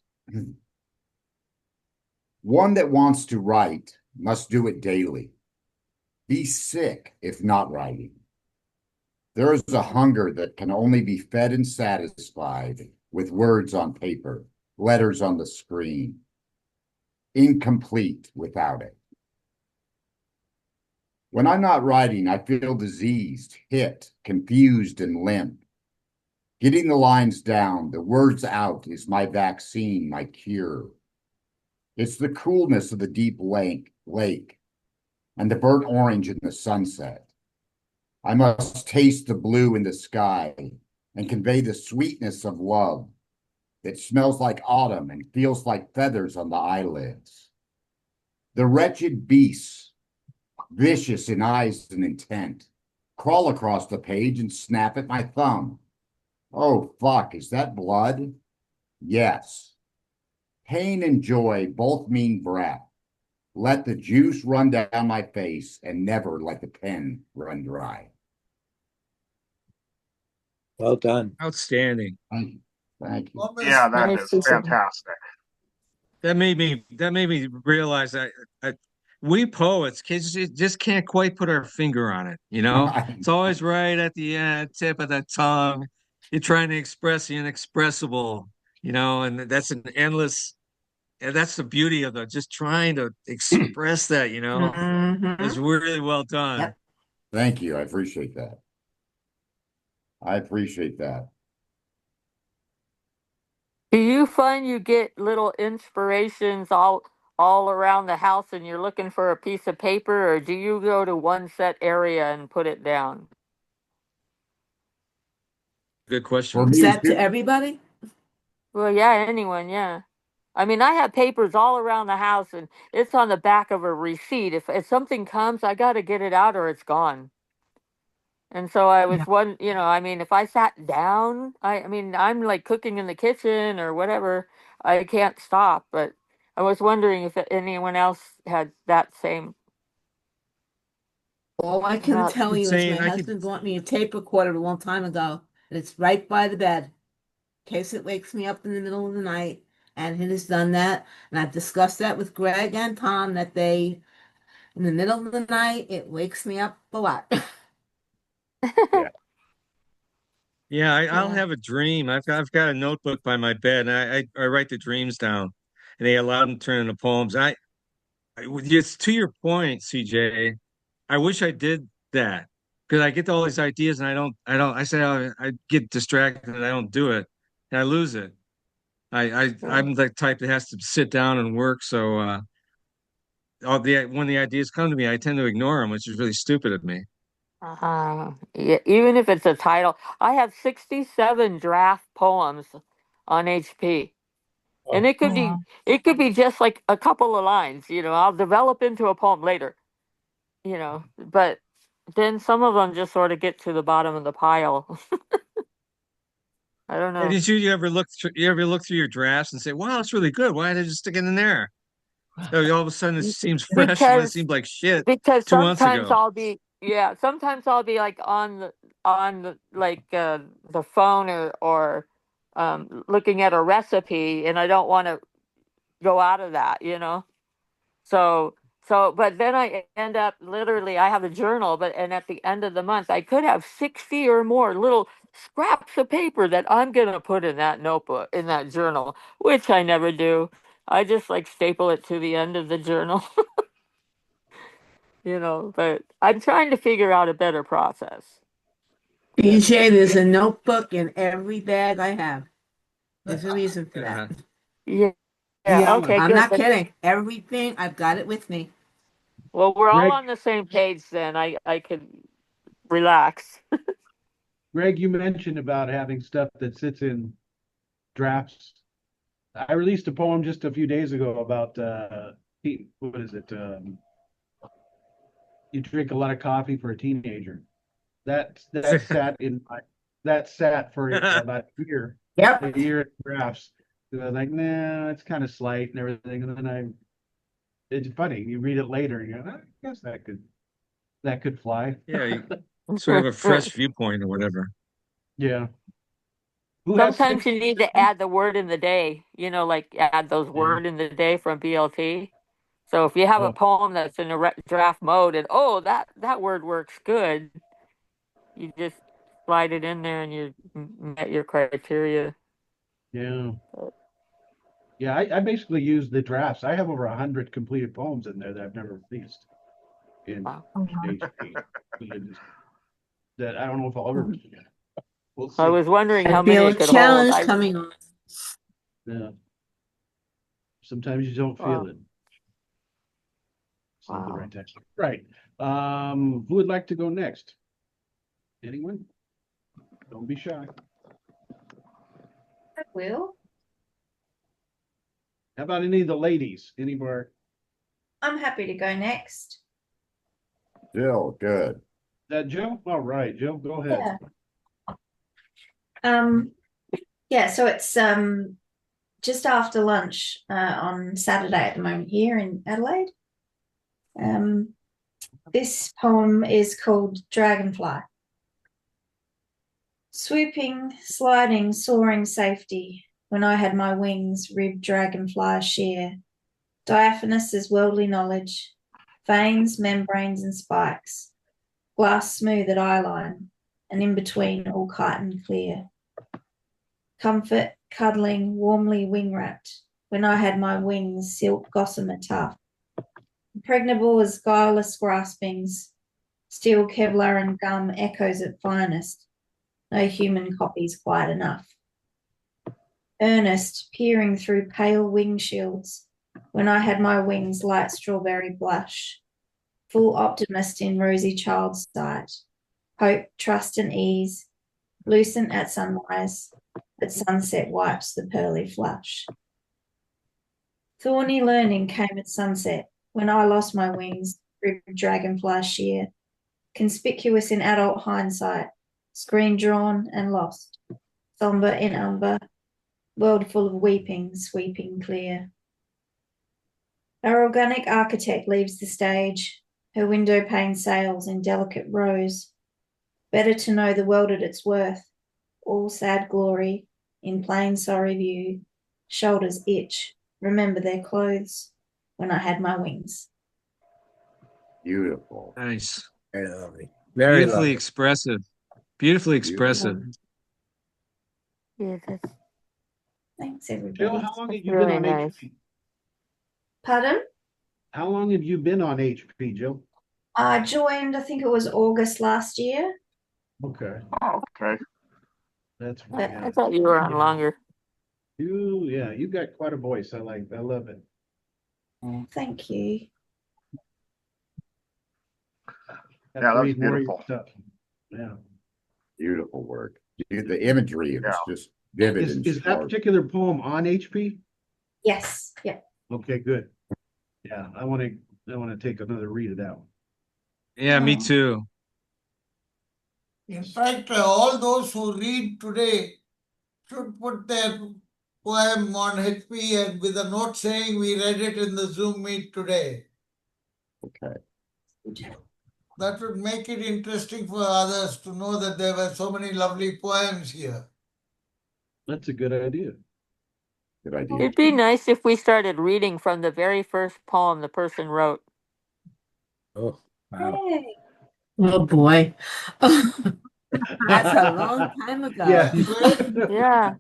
One that wants to write must do it daily. Be sick if not writing. There is a hunger that can only be fed and satisfied with words on paper, letters on the screen. Incomplete without it. When I'm not writing, I feel diseased, hit, confused, and limp. Getting the lines down, the words out is my vaccine, my cure. It's the coolness of the deep lake and the burnt orange in the sunset. I must taste the blue in the sky and convey the sweetness of love that smells like autumn and feels like feathers on the eyelids. The wretched beasts, vicious in eyes and intent, crawl across the page and snap at my thumb. Oh, fuck, is that blood? Yes, Pain and joy both mean breath. Let the juice run down my face and never let the pen run dry.
Well done.
Outstanding.
Thank you. Thank you.
Yeah, that
Nice
is
to see.
fantastic.
That made me realize that we poets kids just can't quite put our finger on it, you know? It's always right at the end, tip of the tongue. You're trying to express the inexpressible, you know, and that's an endless, and that's the beauty of just trying to express that, you know. It's
Mm-hmm.
really well done.
Yep.
Thank you. I appreciate that. I appreciate that.
Do you find you get little inspirations all around the house and you're looking for a piece of paper, or do you go to one set area and put it down?
Good
For
question.
Is
me
that to
too.
everybody?
Well, yeah, anyone, yeah. I mean, I have papers all around the house and it's on the back of a receipt. If something comes, I got to get it out or it's gone. And so I was
Yeah.
I mean, if I sat down, I mean, I'm like cooking in the kitchen or whatever, I can't stop. But I was wondering if anyone else had that same.
All I can
Not.
tell you is my
Saying I could
husband bought me a tape recorder a long time ago, and it's right by the bed, in case it wakes me up in the middle of the night. And it has done that. And I've discussed that with Greg and Tom that in the middle of the night, it wakes me up a lot.
Yeah.
Yeah, I'll
Yeah.
have a dream. I've got a notebook by my bed, and I write the dreams down, and they allow them to turn into poems. It's to your point, CJ. I wish I did that because I get all these ideas, and I say I get distracted and I don't do it, and I lose it. I'm the type that has to sit down and work. So when the ideas come to me, I tend to ignore them, which is really stupid of me.
Yeah, even if it's a title, I have 67 draft poems on HP. And
Oh,
Oh, wow.
it could be just like a couple of lines, I'll develop into a poem later, but then some of them just sort of get to the bottom of the pile. I don't
Hey,
know.
did you ever look through your drafts and say, "Wow, that's really good. Why did I just stick it in there?" So all of a sudden, it seems fresh when it
Because
seemed like shit
because
2 months
sometimes
ago.
I'll be like on like the phone or looking at a recipe and I don't want to go out of that. So but then I end up literally I have a journal, and at the end of the month I could have 60 or more little scraps of paper that I'm gonna put in that notebook, in that journal, which I never do. I just like staple it to the end of the journal. But I'm trying to figure out a better process.
BJ, there's a notebook in every bag I have. There's a reason for that.
Uh,
Yeah. Yeah,
Yeah,
okay,
I'm
good.
not kidding. Everything, I've got it with me.
Well, we're all
Greg,
on the same page then. I could relax.
Greg, you mentioned about having stuff that sits in drafts. I released a poem just a few days ago about what is it? You drink a lot of coffee for a teenager. That sat for about
Yep.
a year in drafts. And I was like, nah, it's kind of slight and everything. And then it's funny. You read it later, and you go, I guess that could fly.
yeah, so you have a fresh viewpoint or whatever.
Yeah. Who has
Sometimes
six?
you need to add the word in the day, like add those
Yeah.
word in the day from BLT. So if you have a
Oh,
poem that's in a draft mode and that word works good, you just slide it in there and you met your criteria.
yeah. Yeah, I basically use the drafts. I have over 100 completed poems in there that I've never released in
Wow.
Oh, wow.
HP. That I don't know if I'll ever release. We'll
I
see.
was wondering
I
how many
feel
it
a
could hold.
challenge coming on.
Yeah. Sometimes you don't feel
Wow.
it. It's not the
Wow.
right time. Right. Who would like to go next? Anyone? Don't be shy.
I will.
How about any of the ladies? Any more?
I'm happy to go next.
Jill, good.
Joe? All right, Joe, go ahead.
Yeah. Yeah, so it's
just after lunch on Saturday at the moment here in Adelaide. This poem is called Dragonfly. Swooping, sliding, soaring safety, when I had my wings, ribbed dragonfly sheer, diaphanous as worldly knowledge, veins, membranes, and spikes, glass smooth at eyeline, and in between all chitin clear. Comfort, cuddling, warmly wing-wrapped, when I had my wings, silk gossamer tough, impregnable as guileless graspings, steel Kevlar and gum echoes at finest, no human copies quite enough. Earnest, peering through pale wing shields, when I had my wings light strawberry blush, full optimist in rosy child's sight, hope, trust and ease, lucent at sunrise, but sunset wipes the pearly flush. Thorny learning came at sunset, when I lost my wings, ribbed dragonfly sheer, conspicuous in adult hindsight, screen drawn and lost, sombre in umber, world full of weeping, sweeping clear. Our organic architect leaves the stage, her window pane sails in delicate rows. Better to know the world at its worth, all sad glory, in plain sorry view, shoulders itch, remember their clothes, when I had my wings.
Beautiful.
Nice.
Very lovely. Very
Beautifully
lovely.
expressive. Beautifully expressive.
Yeah, that's
Thanks, everybody.
Jill, how long have you
really
been on
nice.
HP?
Pardon?
How long have you been on HP, Jill?
I joined, I think it was August last year.
Okay,
Oh, okay.
that's
I
fine.
thought you were on longer.
You got quite a voice. I love it.
Thank you.
Have
Yeah,
to
that was
read more of your
beautiful.
stuff. Yeah.
Beautiful work. The imagery is
Yeah.
just vivid and
Is that
sharp.
particular poem on HP?
Yes, yeah.
Okay, good. Yeah, I want to take another read of that one.
Yeah, me
Oh.
too.
In fact, all those who read today should put their poem on HP and with a note saying we read it in the Zoom meet today.
Okay.
That would make it interesting for others to know that there were so many lovely poems here.
That's a good idea.
Good idea.
It'd be nice if we started reading from the very first poem the person wrote.
Oh, wow.
Hey.
Oh boy. That's a long time ago.
Yeah.
Yeah.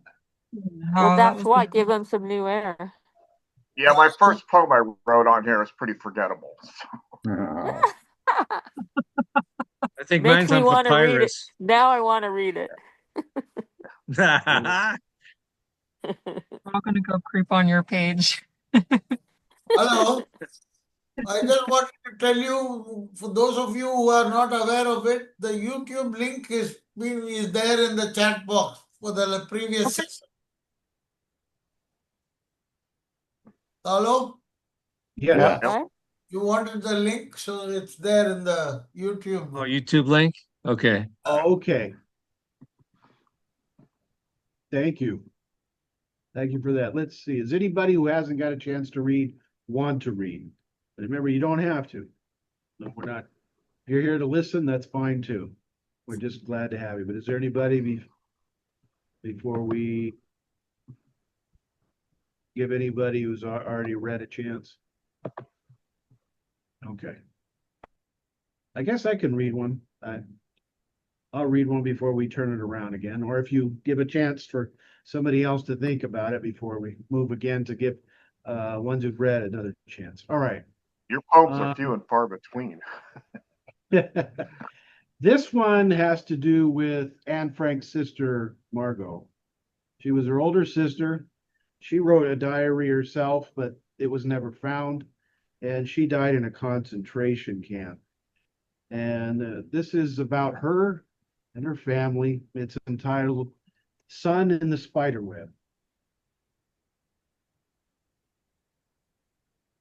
Well,
Oh, that
that's
was
why. Give them some new air.
Yeah, my first poem I wrote on here is pretty forgettable.
I think
Makes
mine's
me
on
want to read it.
papyrus.
Now I want to read it.
we're all gonna go creep on your page.
Hello. I just wanted to tell you, for those of you who are not aware of it, the YouTube link is there in the chat box for the previous session. Hello?
Yeah.
Okay.
You wanted the link, so it's there in the YouTube.
Oh, YouTube link? Okay.
Okay. Thank you. Thank you for that. Let's see. Is anybody who hasn't got a chance to read want to read? But remember, you don't have to. No, we're not. If you're here to listen, that's fine too. We're just glad to have you. But is there anybody before we give anybody who's already read a chance? Okay. I guess I can read one. I'll read one before we turn it around again, or if you give a chance for somebody else to think about it before we move again to give ones who've read another chance. All right.
Your poems are few and far between.
This one has to do with Anne Frank's sister, Margot. She was her older sister. She wrote a diary herself, but it was never found. And she died in a concentration camp. And this is about her and her family. It's entitled Sun in the Spiderweb.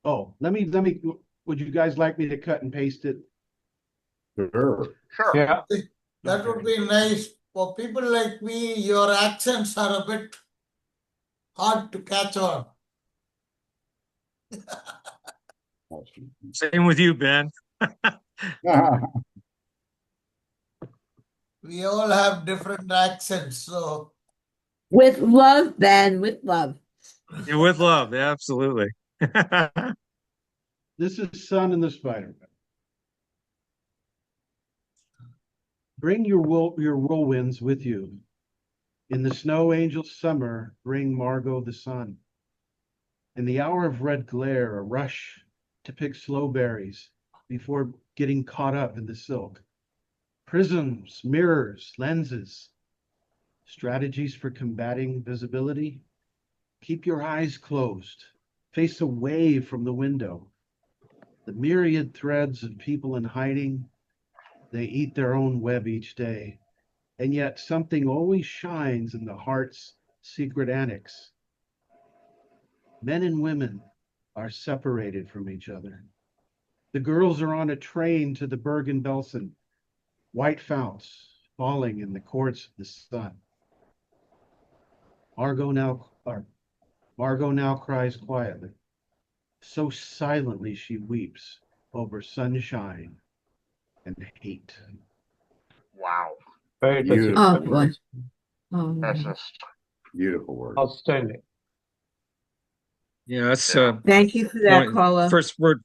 Oh, let me, would you guys like me to cut and paste it?
Sure.
Sure.
Yeah.
That would be nice. For people like me, your accents are a bit hard to catch on.
Same with you, Ben.
We all have different accents, so
With love, Ben, with love.
Yeah, with love, absolutely.
This is Sun and the Spider-Man. Bring your whirlwinds with you. In the snow angel summer, bring Margot the sun. In the hour of red glare, a rush to pick slow berries before getting caught up in the silk. Prisms, mirrors, lenses. Strategies for combating visibility. Keep your eyes closed. Face away from the window. The myriad threads of people in hiding, they eat their own web each day. And yet something always shines in the heart's secret annex. Men and women are separated from each other. The girls are on a train to the Bergen-Belsen, white founts falling in the courts of the sun. Margot now cries quietly. So silently she weeps over sunshine and hate.
Wow.
Very touching.
Oh boy. Oh,
That's just
Beautiful word.
Outstanding.
Yeah, that's
Yeah.
thank you for that, caller.
first word.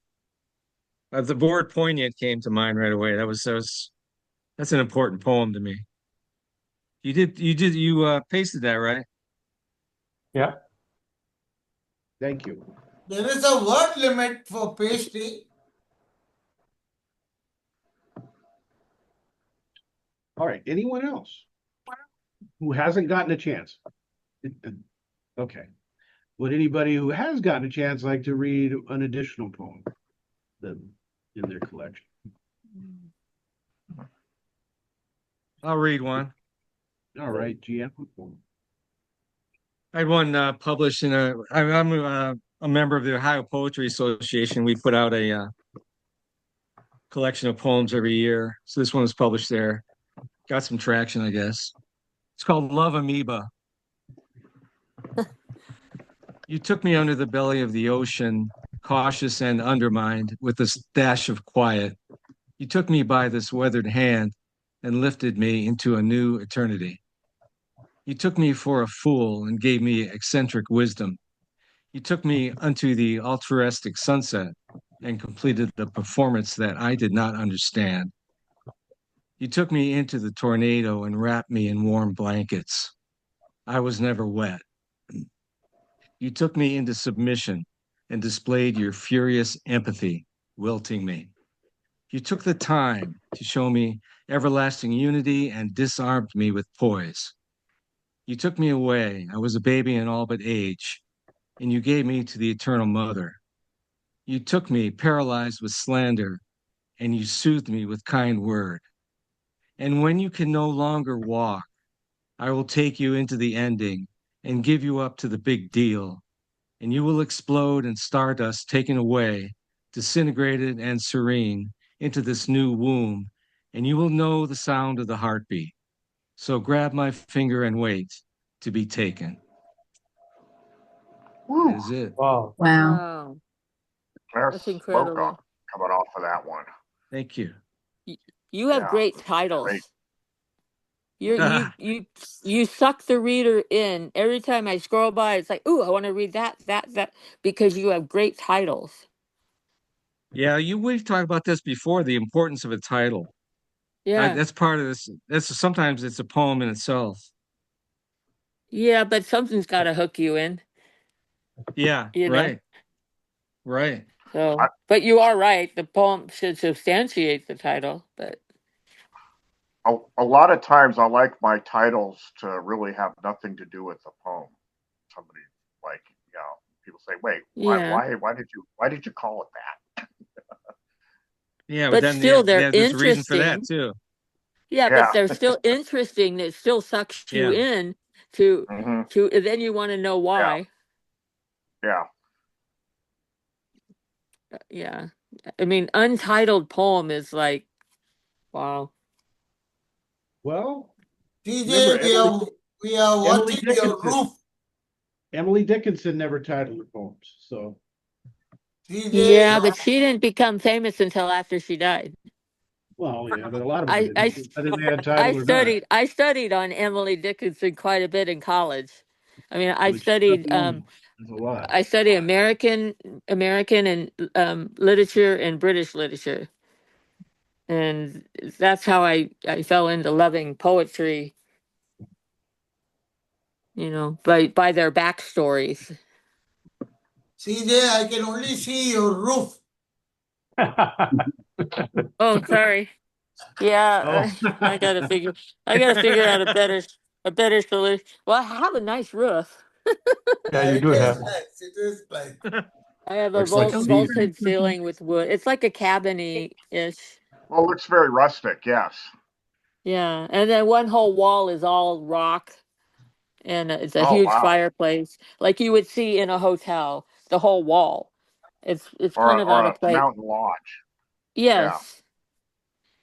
The word poignant came to mind right away. That's an important poem to me. You pasted that, right?
Yeah.
Thank you.
there is a word limit for pasting.
All right, anyone else who hasn't gotten a chance? Okay. Would anybody who has gotten a chance like to read an additional poem in their collection?
I'll read one.
All right, GM.
I had one published in I'm a member of the Ohio Poetry Association. We put out a collection of poems every year. So this one was published there. Got some traction, I guess. It's called Love Amoeba. You took me under the belly of the ocean, cautious and undermined, with a dash of quiet. You took me by this weathered hand and lifted me into a new eternity. You took me for a fool and gave me eccentric wisdom. You took me unto the altruistic sunset and completed the performance that I did not understand. You took me into the tornado and wrapped me in warm blankets. I was never wet. You took me into submission and displayed your furious empathy, wilting me. You took the time to show me everlasting unity and disarmed me with poise. You took me away. I was a baby in all but age, and you gave me to the eternal mother. You took me paralyzed with slander, and you soothed me with kind word. And when you can no longer walk, I will take you into the ending and give you up to the big deal, and you will explode in stardust taken away, disintegrated and serene, into this new womb, and you will know the sound of the heartbeat. So grab my finger and wait to be taken. That is it.
Wow.
Wow.
Wow.
There's
That's
smoke
incredible.
coming off of that one.
Thank you.
You have
Yeah.
great titles.
Great.
You suck the reader in. Every time I scroll by, it's like, ooh, I want to read that, because you have great titles.
Yeah, we've talked about this before, the importance of a title.
Yeah.
That's part of this. Sometimes it's a poem in itself.
Yeah, but something's got to hook you in.
Yeah,
You know?
right. Right.
So, but you are right. The poem should substantiate the title, but
A lot of times I like my titles to really have nothing to do with the poem. Somebody like, people say, wait,
yeah.
why did you call it that?
Yeah,
But
then
still, they're
there's a reason for that
interesting.
too.
Yeah,
Yeah.
but they're still interesting. It still sucks you
Yeah.
in to
Mhm.
then you want to know why.
Yeah.
Yeah. I mean, untitled poem is like, wow.
Well,
TJ,
remember,
we are
Emily
watching your
Dickinson.
roof.
Emily Dickinson never titled her poems, so.
Yeah, but she didn't become famous until after she died.
Well, yeah, but a lot of them
I
didn't. Whether they had
I
title or not.
I studied on Emily Dickinson quite a bit in college. I mean,
Well, she's not the only one. There's a lot.
I studied American and literature and British literature. And that's how I fell into loving poetry, you know, by their backstories.
CJ, I can only see your roof.
Oh, sorry. Yeah, I gotta figure out a better solution. Well, I have a nice roof.
Yeah, you
It
do
is
have.
nice. It is like
I have a
Looks like Steve.
vaulted ceiling with wood. It's like a cabiny-ish.
Well, it looks very rustic, yes.
Yeah, and then one whole wall is all rock, and it's a
Oh,
huge
wow.
fireplace, like you would see in a hotel. The whole wall. It's kind of
Or
out of
a
place.
mountain lodge. Yeah.
Yes,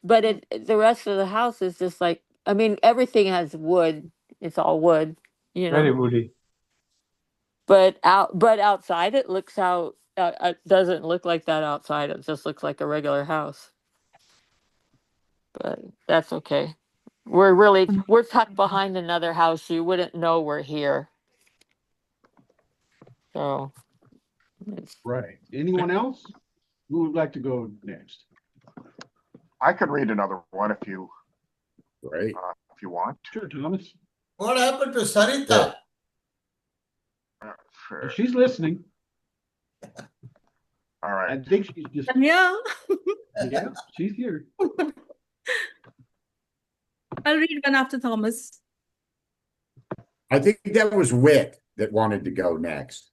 but the rest of the house is just like, I mean, everything has wood. It's all wood, you
Very
know.
woody.
But outside it looks out. It doesn't look like that outside. It just looks like a regular house. But that's okay. We're tucked behind another house. You wouldn't know we're here. So
Right. Anyone else? Who would like to go next?
I could read another one if you want.
Sure, Thomas.
what happened to Sarita?
Sure.
Well, she's listening.
All right.
I think she's just.
Yeah.
Yeah, she's here.
I'll read one after Thomas.
I think that was Wit that wanted to go next.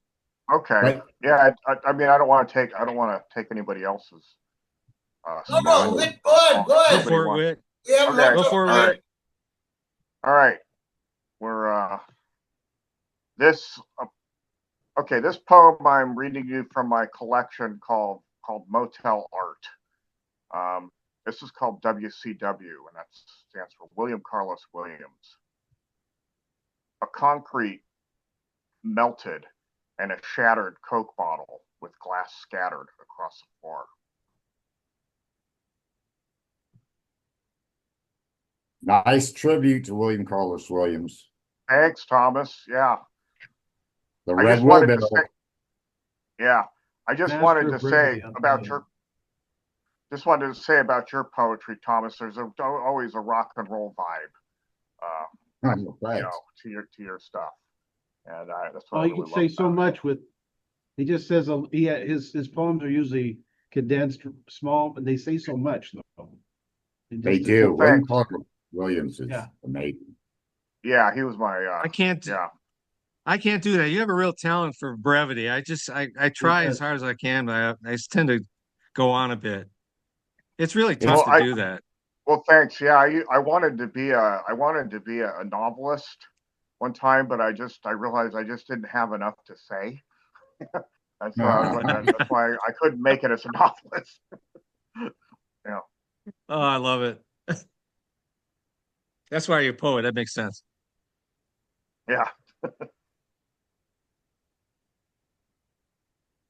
Okay.
Right.
Yeah. I mean, I don't want to take anybody else's.
No, Wit, go ahead.
Go for it, Wit.
Okay.
Go for it,
All
Wit.
right. All right. We're this. Okay, this poem I'm reading you from my collection called Motel Art. This is called WCW, and that stands for William Carlos Williams. A concrete melted and a shattered Coke bottle with glass scattered across the floor.
Nice tribute to William Carlos Williams.
Thanks, Thomas. Yeah.
The
I
Red
just wanted
Will
to
Bill.
say, yeah, I just
Master
wanted to
of
say
brevity,
about your poetry, Thomas. There's always a rock and roll vibe, you know, to your stuff, and that's what I
Well,
really
you could
love
say so
about it.
much with. He just says his poems are usually condensed, small, but they say so much though.
They do. William Carlos Williams is amazing.
Yeah, he was my.
I can't.
Yeah.
I can't do that. You have a real talent for brevity. I try as hard as I can, but I tend to go on a bit. It's really tough to do that.
Well, thanks. Yeah, I wanted to be a novelist one time, but I realized I just didn't have enough to say. That's why I couldn't make it as a novelist. Yeah.
Oh, I love it. That's why you're a poet. That makes sense.
Yeah.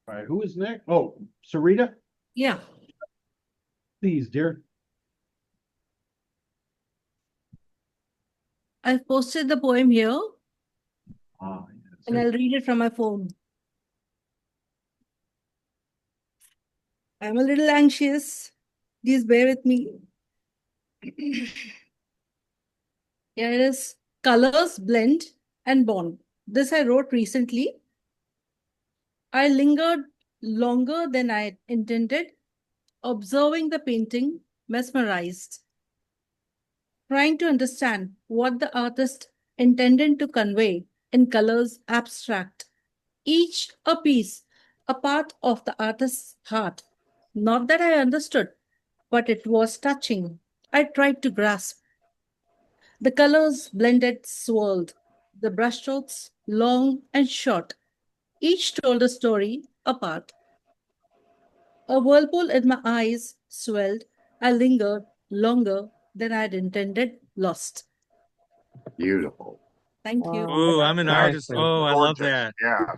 All right, who is next? Oh, Sarita?
Yeah.
Please, dear.
I've posted the poem here.
Yes.
And I'll read it from my phone. I'm a little anxious. Please bear with me. Here it is. Colors blend and bond. This I wrote recently. I lingered longer than I intended, observing the painting, mesmerized, trying to understand what the artist intended to convey in colors abstract, each a piece, a part of the artist's heart. Not that I understood, but it was touching. I tried to grasp. The colors blended, swirled, the brushstrokes long and short. Each told a story apart. A whirlpool in my eyes swelled. I lingered longer than I'd intended, lost.
Beautiful.
Thank you.
Oh, I'm an
Nice,
artist.
nice.
Oh, I love
Gorgeous.
that.
Yeah.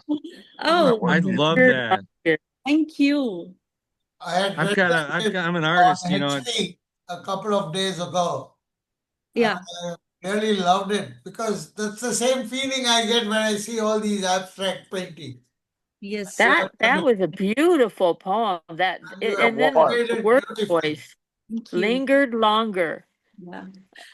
Oh,
That was
I
beautiful.
love that.
thank you.
I had
I've
read
got
it
I'm an
on
artist, you know.
HD a couple of days ago.
Yeah.
I really loved it because that's the same feeling I get when I see all these abstract paintings.
Yes.
That was a beautiful poem.
You have
And then
was.
the
portrayed it
word
beautifully.
choice
Thank you.
lingered longer.
Yeah.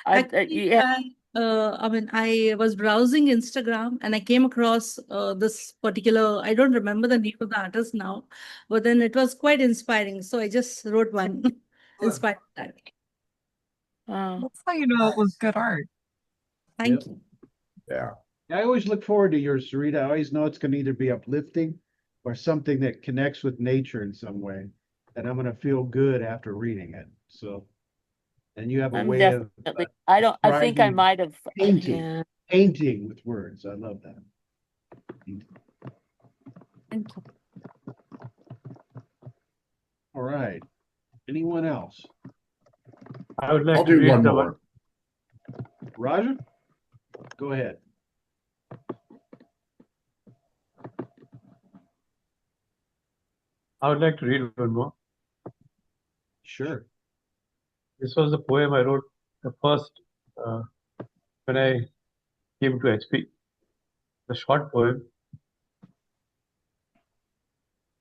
I
Actually,
yeah,
I was browsing Instagram and I came across this particular, I don't remember the name of the artist now, but then it was quite inspiring. So I just wrote one inspired by that.
That's how you know it was
Nice.
good art.
Thank
Yep.
you.
Yeah.
I always look forward to yours, Sarita. I always know it's going to either be uplifting or something that connects with nature in some way, and I'm going to feel good after reading it. So, and you have a
I'm
way of
definitely. I think I
describing
might have.
painting,
Yeah.
painting with words. I love that.
Thank you.
All right. Anyone else?
I would like
I'll
to
do
read
one
the
more.
Roger, go ahead.
I would like to read one more.
Sure.
This was the poem I wrote the first when I came to HP. The short poem.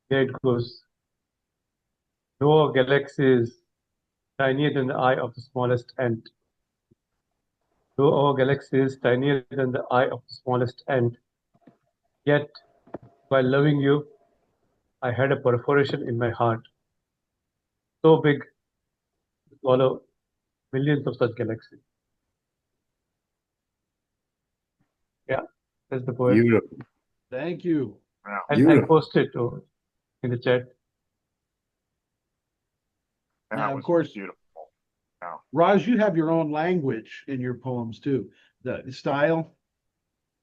Here it goes. Though our galaxy is tinier than the eye of the smallest ant. Though our galaxy is tinier than the eye of the smallest ant. Yet, while loving you, I had a perforation in my heart. So big to swallow millions of such galaxies. Yeah, that's the poem.
Beautiful.
Thank you.
Yeah.
I'll
Beautiful.
post it in the chat.
That
Now, of
was
course,
beautiful. Yeah.
Raj, you have your own language in your poems too. The style.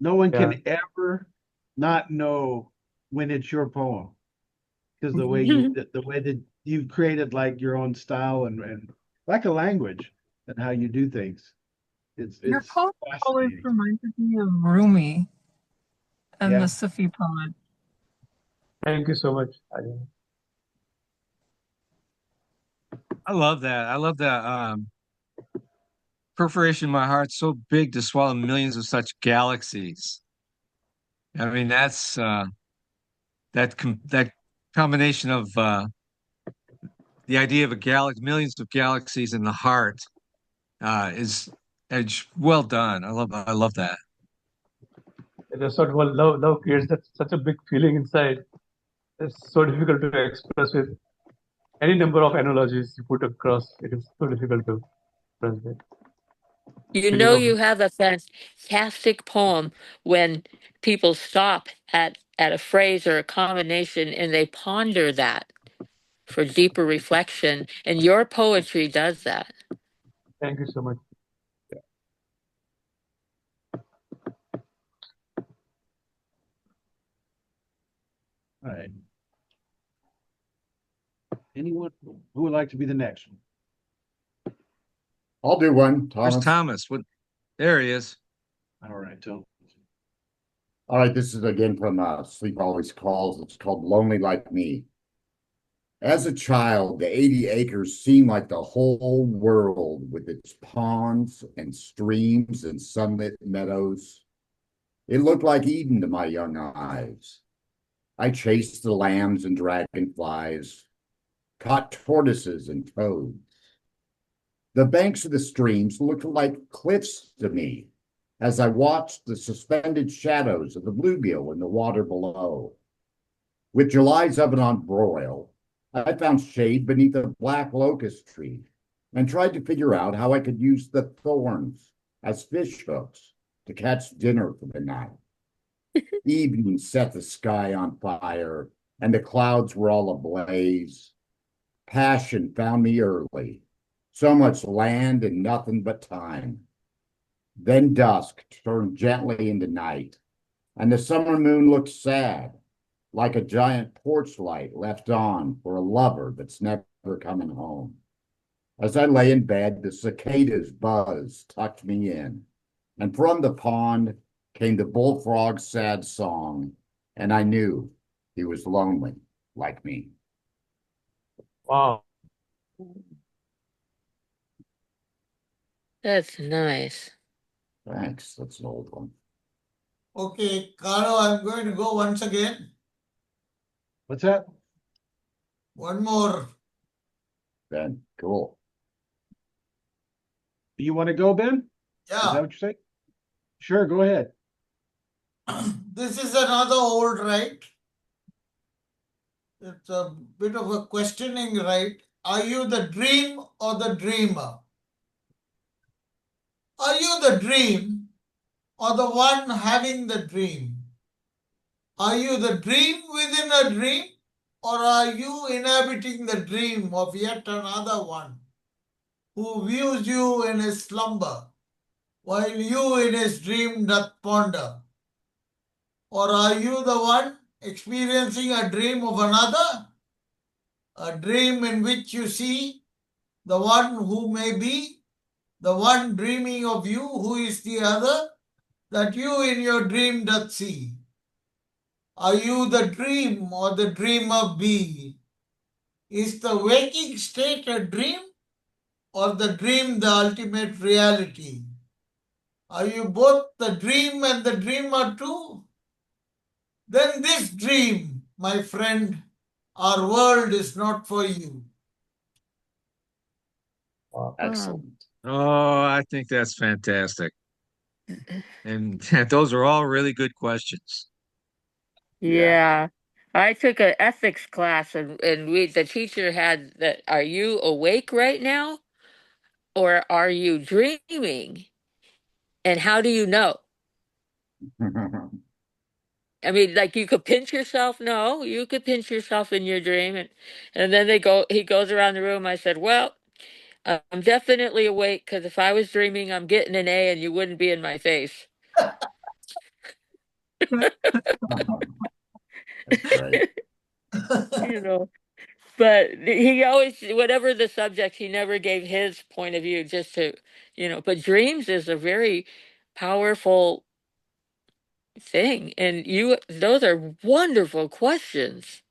No one
Yeah.
can ever not know when it's your poem because the way that you've created like your own style and like a language and how you do things.
Your
It's
poem always
fascinating.
reminded me of Rumi and
Yeah.
the Sufi poet.
Thank you so much.
I love that. I love that. Perforation in my heart so big to swallow millions of such galaxies. I mean, that's that combination of the idea of a galaxy, millions of galaxies in the heart, is well done. I love that.
That's what love creates that such a big feeling inside. It's so difficult to express with any number of analogies you put across. It is so difficult to translate.
You
Feeling
know
of
you have a fantastic poem when people stop at a phrase or a combination and they ponder that for deeper reflection. And your poetry does that.
Thank you so much.
All right. Anyone who would like to be the next one?
I'll do one,
Where's
Thomas.
Thomas? What? There he is.
All right, Tom.
All right, this is again from Sleep Always Calls. It's called Lonely Like Me. As a child, the 80 acres seemed like the whole world with its ponds and streams and sunlit meadows. It looked like Eden to my young eyes. I chased the lambs and dragonflies, caught tortoises and toads. The banks of the streams looked like cliffs to me as I watched the suspended shadows of the bluegill in the water below. With July's oven on broil, I found shade beneath a black locust tree and tried to figure out how I could use the thorns as fish hooks to catch dinner for the night. Evening set the sky on fire and the clouds were all ablaze. Passion found me early. So much land and nothing but time. Then dusk turned gently into night, and the summer moon looked sad, like a giant porch light left on for a lover that's never coming home. As I lay in bed, the cicadas buzzed, tucked me in, and from the pond, came the bullfrog's sad song, and I knew he was lonely like me.
Wow.
That's nice.
Thanks. That's an old one.
Okay, Carlo, I'm going to go once again.
What's that?
One more.
Ben, cool.
Do you want to go, Ben? Is that
Yeah,
what you're saying? Sure, go ahead.
this is another old right. It's a bit of a questioning right. Are you the dream or the dreamer? Are you the dream or the one having the dream? Are you the dream within a dream, or are you inhabiting the dream of yet another one who views you in his slumber, while you in his dream doth ponder? Or are you the one experiencing a dream of another, a dream in which you see the one who may be, the one dreaming of you who is the other, that you in your dream doth see? Are you the dream or the dreamer be? Is the waking state a dream or the dream the ultimate reality? Are you both the dream and the dreamer too? Then this dream, my friend, our world is not for you.
Wow, excellent.
Oh, I think that's fantastic. And those are all really good questions.
Yeah. I took an ethics class and the teacher had that, are you awake right now or are you dreaming? And how do you know? I mean, like you could pinch yourself. No, you could pinch yourself in your dream. And then he goes around the room. I said, well, I'm definitely awake because if I was dreaming, I'm getting an A and you wouldn't be in my face.
That's great.
You know, but he always, whatever the subject, he never gave his point of view just to, but dreams is a very powerful thing. And those are wonderful questions.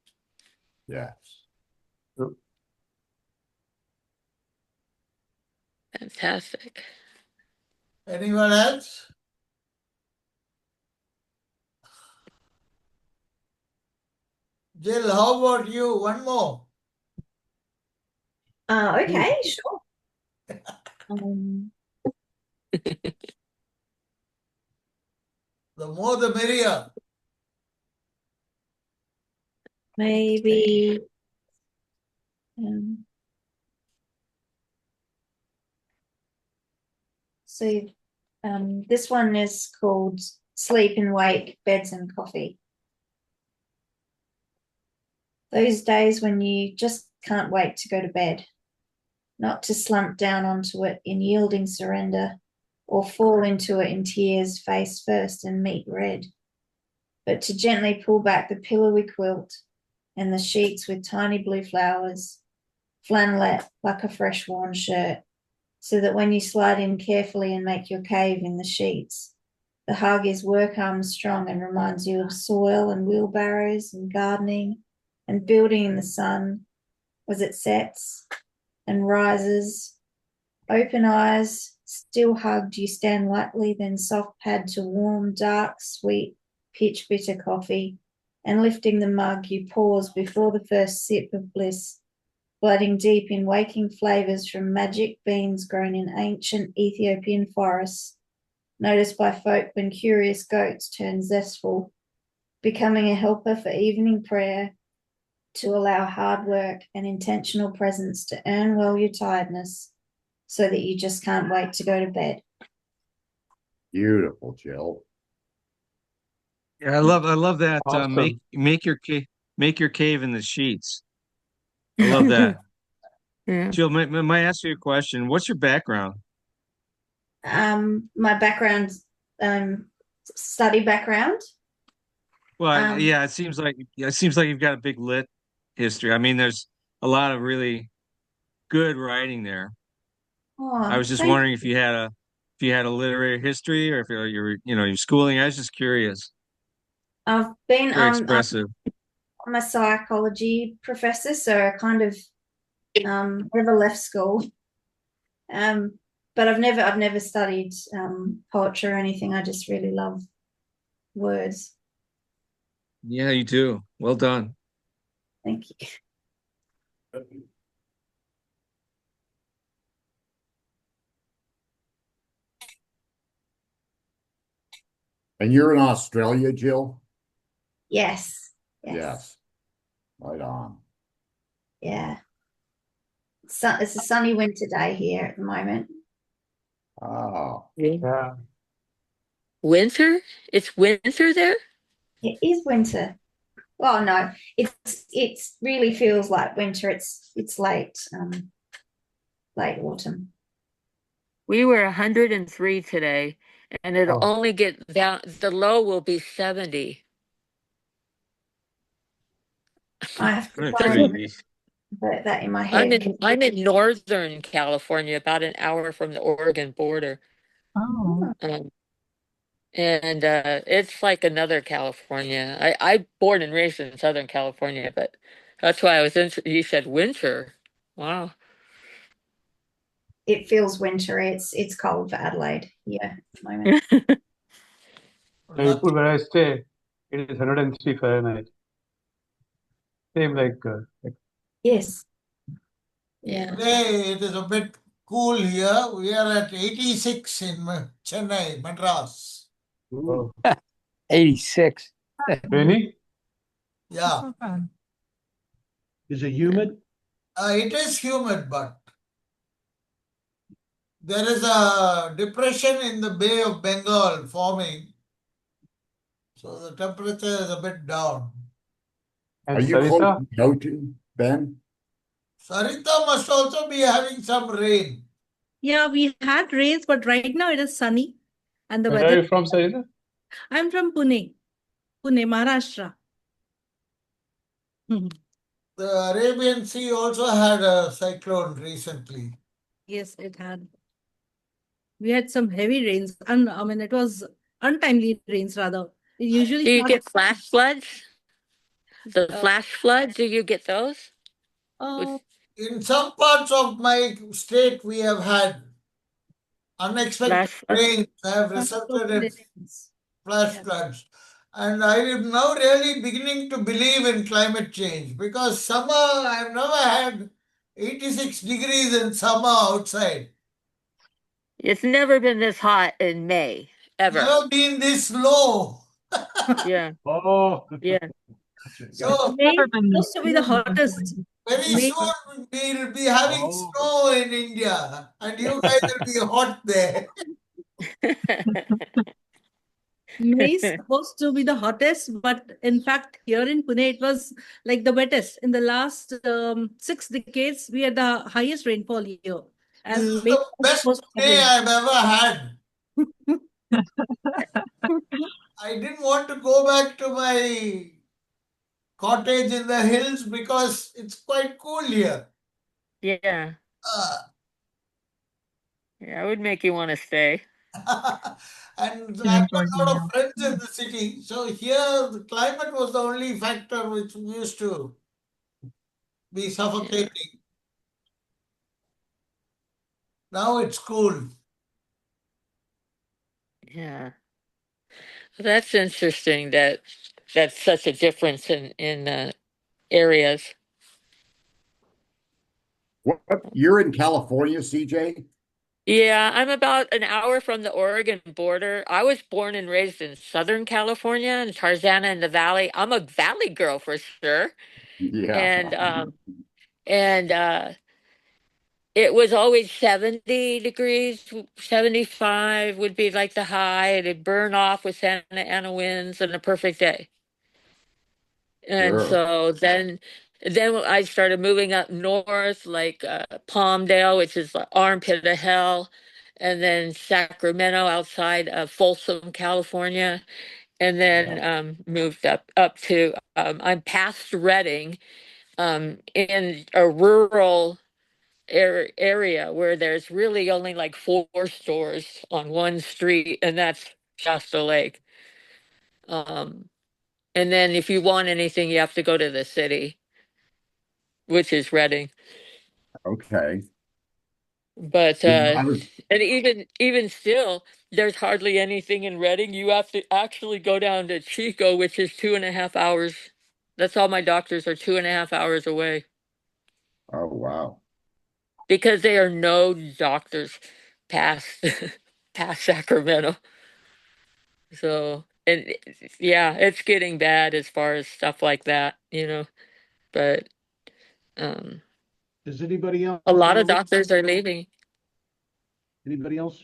Yes.
Fantastic.
Anyone else? Jill, how about you? One more.
Okay, sure.
The more the merrier.
Maybe um, so this one is called Sleep and Wake, Beds and Coffee. Those days when you just can't wait to go to bed, not to slump down onto it in yielding surrender or fall into it in tears face first and meet red, but to gently pull back the pillowy quilt and the sheets with tiny blue flowers, flannelette like a fresh worn shirt, so that when you slide in carefully and make your cave in the sheets, the hug is work arms strong and reminds you of soil and wheelbarrows and gardening and building in the sun as it sets and rises. Open eyes, still hugged, you stand lightly, then soft pad to warm, dark, sweet, pitch bitter coffee, and lifting the mug, you pause before the first sip of bliss, blooding deep in waking flavours from magic beans grown in ancient Ethiopian forests, noticed by folk when curious goats turn zestful, becoming a helper for evening prayer, to allow hard work and intentional presence to earn well your tiredness so that you just can't wait to go to bed.
Beautiful, Jill.
Yeah, I love that.
Awesome.
Make your cave in the sheets. I love that.
Yeah.
Jill, may I ask you a question? What's your background?
My background, study background.
Well, yeah, it seems like you've got a big lit history. I mean, there's a lot of really good writing there. I
Oh,
was just
thank
wondering if you had if you had a literary history or if you're schooling. I was just curious.
I've been
Very expressive.
I'm a psychology professor, so I kind of never left school. But I've never studied poetry or anything. I just really love words.
Yeah, you do. Well done.
Thank you.
And you're in Australia, Jill?
Yes.
Yes. Right on.
Yeah. It's a sunny winter day here at the moment.
Oh.
Yeah.
Winter? It's winter there?
It is winter. Well, no, it's really feels like winter. It's late autumn.
We were 103 today, and it'll
Oh.
only get down, the low will be 70.
I have to
That's
try
pretty
and
neat.
put that in my
I'm
head.
in Northern California, about an hour from the Oregon border.
Oh,
Um, and it's like another California. I born and raised in Southern California, but that's why I was you said winter. Wow.
It feels wintry. It's cold for Adelaide. Yeah, at the moment.
Jaipur, where I stay, it is 103 Fahrenheit. Same like
Yes.
Yeah.
Today it is a bit cool here. We are at 86 in Chennai, Madras.
oh,
86.
rainy.
Yeah,
not bad.
Is it humid?
it is humid, but there is a depression in the Bay of Bengal forming, so the temperature is a bit down.
Are
And
you close
Sarita?
to Kyoto, Ben?
Sarita must also be having some rain.
Yeah, we had rains, but right now it is sunny and the
Where are
weather.
you from, Sarita?
I'm from Pune, Maharashtra. Mhm.
The Arabian Sea also had a cyclone recently.
Yes, it had. We had some heavy rains, and I mean, it was untimely rains rather. It usually
Do you
starts.
get flash floods? The
Uh,
flash floods, do you get those?
uh,
With
In some parts of my state, we have had unexpected
flash floods?
rains have
not
resulted
totally
in
rains.
flash
Yeah.
floods. And I am now really beginning to believe in climate change because summer, I've never had 86 degrees in summer outside.
It's never been this hot in May, ever.
Never been this low.
Yeah,
Oh.
yeah.
So
May
Never
is
been this
supposed to be the
cold
hottest.
before.
very
May,
soon we'll be having
Oh.
snow in India and you guys will be hot there.
May is supposed to be the hottest, but in fact, here in Pune, it was like the wettest. In the last 6 decades, we had the highest rainfall here.
This
And
is
May
the
was
best
supposed to
day
rain.
I've ever had. I didn't want to go back to my cottage in the hills because it's quite cool here.
Yeah,
Uh,
yeah, it would make you want to stay.
and
You
I've got
enjoy
a lot
being
of
out.
friends in the city. So here the climate was the only factor which used to be
Yeah,
suffocating. Now it's cool.
yeah. That's interesting that that's such a difference in areas.
What? You're in California, CJ?
Yeah, I'm about an hour from the Oregon border. I was born and raised in Southern California, in Tarzana in the Valley. I'm a Valley girl for sure.
Yeah.
And it was always 70 degrees, 75 would be like the high. It'd burn off with Santa Ana winds and a perfect day. And
Sure.
so then I started moving up north, like Palmdale, which is the armpit of hell, and then Sacramento outside of Folsom, California, and then moved up to I'm past Redding, in a rural area where there's really only like 4 stores on one street, and that's Shasta Lake. And then if you want anything, you have to go to the city, which is Reading.
Okay.
But
You know, I was
and even still, there's hardly anything in Reading. You have to actually go down to Chico, which is 2.5 hours. That's all my doctors are 2.5 hours away
oh wow.
because there are no doctors past past Sacramento. So and yeah, it's getting bad as far as stuff like that, you know. But um,
Does anybody else
a lot
want to
of
read?
doctors are leaving.
Anybody else?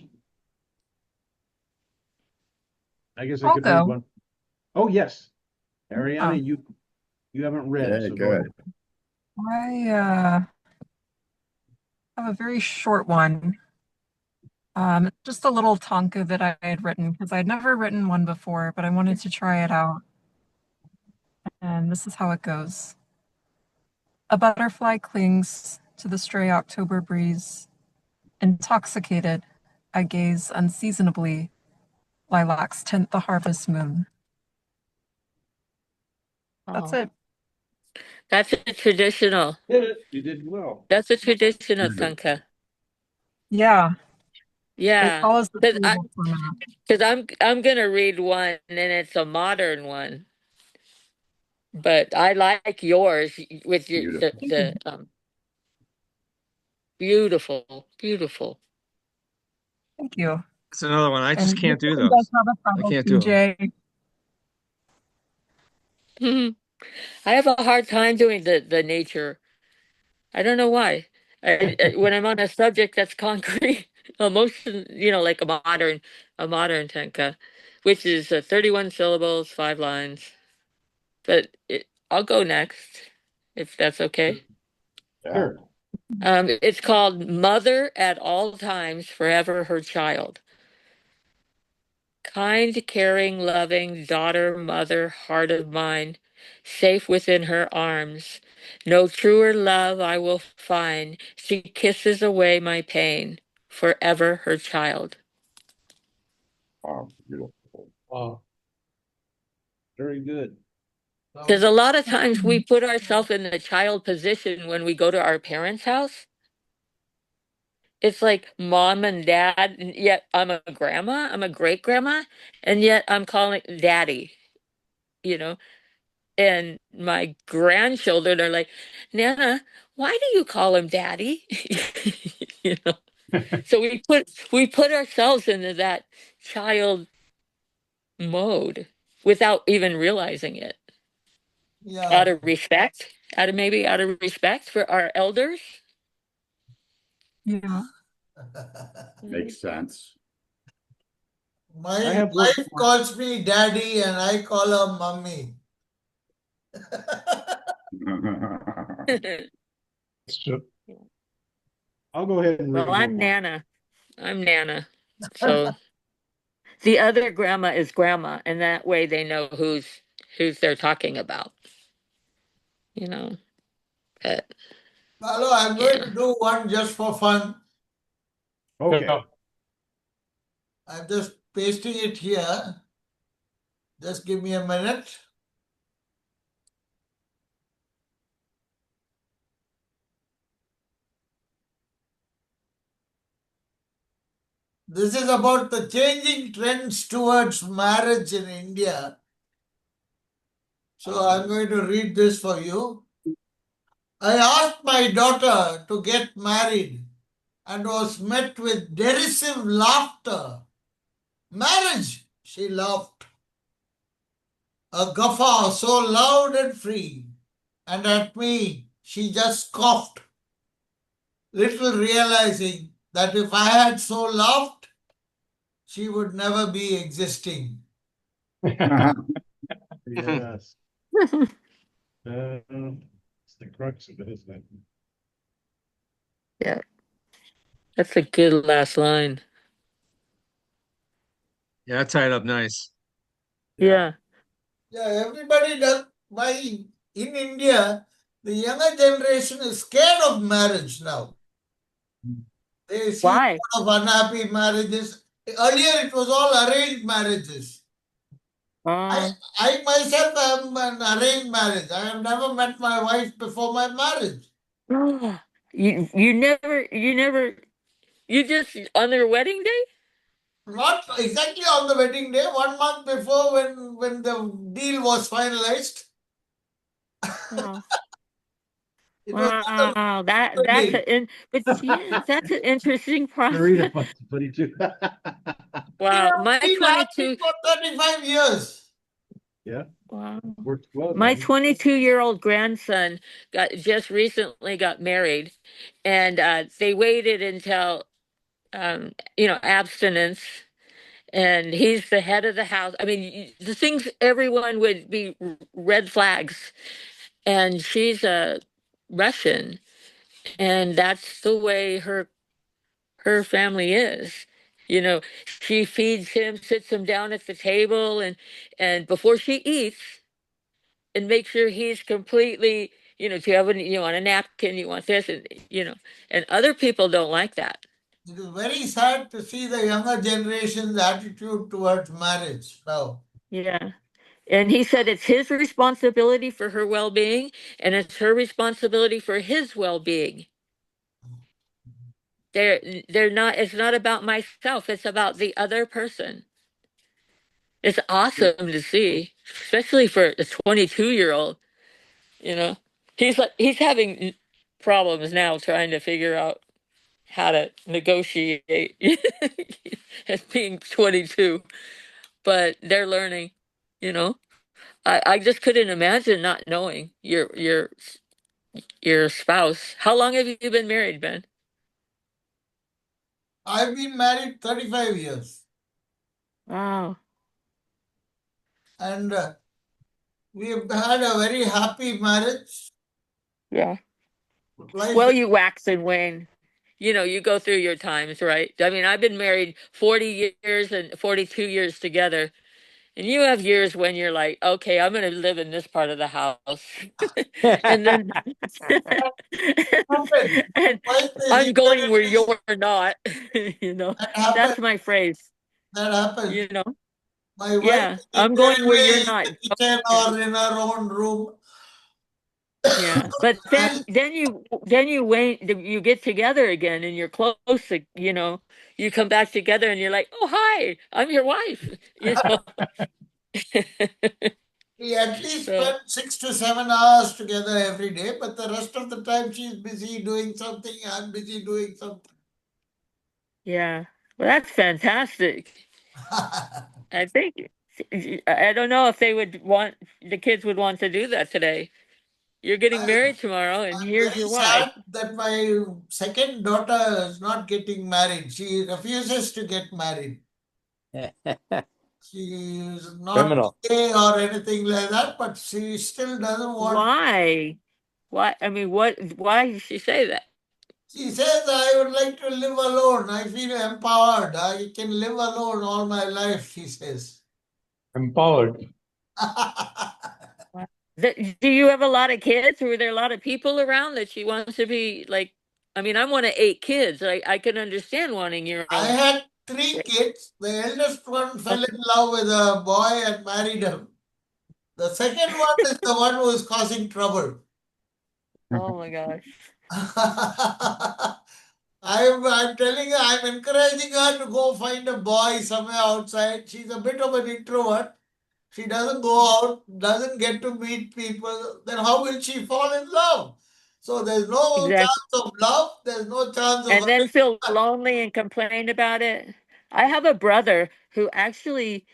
I guess I
I'll
could read
go.
one. Oh, yes.
Yeah.
Ariana, you haven't read,
Yeah,
so go
good.
ahead.
I have a very short one. Just a little tanka that I had written because I'd never written one before, but I wanted to try it out. And this is how it goes. A butterfly clings to the stray October breeze. Intoxicated, I gaze unseasonably. Lilacs tint the harvest moon. That's
Oh,
it.
that's a traditional.
You did well.
That's a traditional
Good.
tanka.
Yeah, it
Yeah,
follows the
because
table format.
I'm gonna read one and it's a modern one, but I like yours with your
Beautiful.
the beautiful, beautiful.
Thank you.
It's another one. I just
And this
can't do
one does
those.
have a
I
title,
can't do them.
PJ.
I have a hard time doing the nature. I don't know why. When I'm on a subject that's concrete, emotion, like a modern tanka, which is 31 syllables, 5 lines. But I'll go next, if that's okay.
Yeah.
Sure.
It's called Mother at All Times, Forever Her Child. Kind, caring, loving daughter, mother, heart of mine, safe within her arms. No truer love I will find. She kisses away my pain, forever her child.
Wow, beautiful.
Wow.
Very good.
Because a lot of times we put ourselves in the child position when we go to our parents' house. It's like mom and dad, and yet I'm a grandma, I'm a great grandma, and yet I'm calling daddy, you know? And my grandchildren are like, Nana, why do you call him daddy? You know? So we put ourselves into that child mode without even realizing it.
Yeah.
Out of respect, out of respect for our elders.
Yeah.
Makes sense.
My
I have one.
wife calls me daddy and I call her mummy.
It's true.
I'll go ahead and read
Well,
one
I'm
more.
Nana. I'm Nana. So the other grandma is grandma, and that way they know who's they're talking about. You know. But
Hello, I'm going
yeah.
to do one just for fun.
Okay.
Yeah.
I'm just pasting it here. Just give me a minute. This is about the changing trends towards marriage in India. So I'm going to read this for you. I asked my daughter to get married and was met with derisive laughter. Marriage, she laughed. A guffaw so loud and free. And at me, she just scoffed, little realizing that if I had so laughed, she would never be existing.
Yes. It's the crux of it, isn't it?
Yeah. That's a good last line.
Yeah, tied up nice.
Yeah.
Yeah, everybody does. Why in India, the younger generation is scared of marriage now. They see
Why?
a lot of unhappy marriages. Earlier, it was all arranged marriages.
Uh,
I myself am an arranged marriage. I have never met my wife before my marriage.
you just on their wedding day?
Not exactly on the wedding day, 1 month before when the deal was finalized.
Oh,
It was on
wow,
the day.
but yes, that's an interesting
Marina
process.
must have put each
We
Wow,
have been happy for 35 years.
Yeah,
wow.
worked well,
My
man.
22-year-old grandson just recently got married, and they waited until abstinence, and he's the head of the house. I mean, the things everyone would be red flags, and she's a Russian, and that's the way her family is. She feeds him, sits him down at the table, and before she eats, and make sure he's completely, do you want a napkin, you want this, and other people don't like that.
It is very sad to see the younger generation's attitude towards marriage now.
Yeah. And he said it's his responsibility for her well-being, and it's her responsibility for his well-being. They're not, it's not about myself, it's about the other person. It's awesome to see, especially for a 22-year-old, you know. He's having problems now trying to figure out how to negotiate as being 22, but they're learning, you know. I just couldn't imagine not knowing your spouse. How long have you been married, Ben?
I've been married 35 years
Wow.
and we've had a very happy marriage.
Yeah.
Life
Well,
is
you wax and wane. You go through your times, right? I mean, I've been married 40 years and 42 years together. And you have years when you're like, okay, I'm going to live in this part of the house. And then
happened.
and
Wife is
I'm going where
incredibly,
you're not.
that happened.
That's my phrase,
That happened.
you know.
My wife
Yeah,
is
I'm going where
invariably
you're
in
not.
the kitchen or in her own room.
Yeah, but
And
you get together again and you're close, you come back together and you're like, "Oh, hi, I'm your wife."
we at least
So,
spend 6 to 7 hours together every day, but the rest of the time she's busy doing something, I'm busy doing something.
yeah. Well, that's fantastic. I think I don't know if the kids would want to do that today. You're getting married tomorrow and
I'm
here's
very
your wife.
sad that my second daughter is not getting married. She refuses to get married. She is not
Criminal.
gay or anything like that, but she still doesn't want.
Why? Why? I mean, why did she say that?
She says, I would like to live alone. I feel empowered. I can live alone all my life, she says.
Empowered.
Do you have a lot of kids? Were there a lot of people around that she wants to be like? I mean, I'm one of 8 kids. I can understand wanting your
I
own.
had 3 kids. The eldest one fell
Okay.
in love with a boy and married him. The second one is the one who is causing trouble.
Oh my gosh.
I'm telling her, I'm encouraging her to go find a boy somewhere outside. She's a bit of an introvert. She doesn't go out, doesn't get to meet people. Then how will she fall in love? So there's no
Exactly.
chance of love. There's no chance of
And then
having
feel
fun.
lonely and complain about it. I have a brother who actually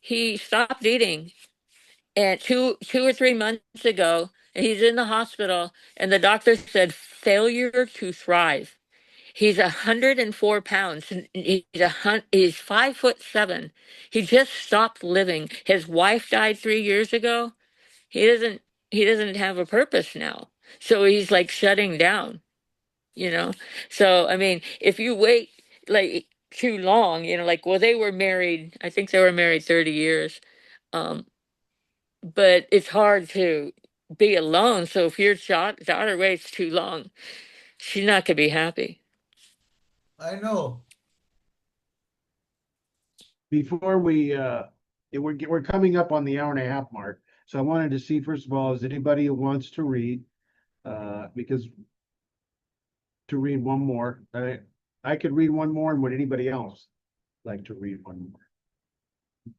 he stopped eating and two or 3 months ago, and he's in the hospital, and the doctor said failure to thrive. He's 104 pounds. And he's 5'7". He just stopped living. His wife died 3 years ago. He doesn't have a purpose now. So he's like shutting down, you know. So I mean, if you wait like too long, like well, they were married. I think they were married 30 years. Um, but it's hard to be alone. So if your daughter waits too long, she's not gonna be happy.
I know.
Before we're coming up on the hour and a half mark. So I wanted to see, first of all, is anybody who wants to read? Because to read one more, I could read one more, and would anybody else like to read one more?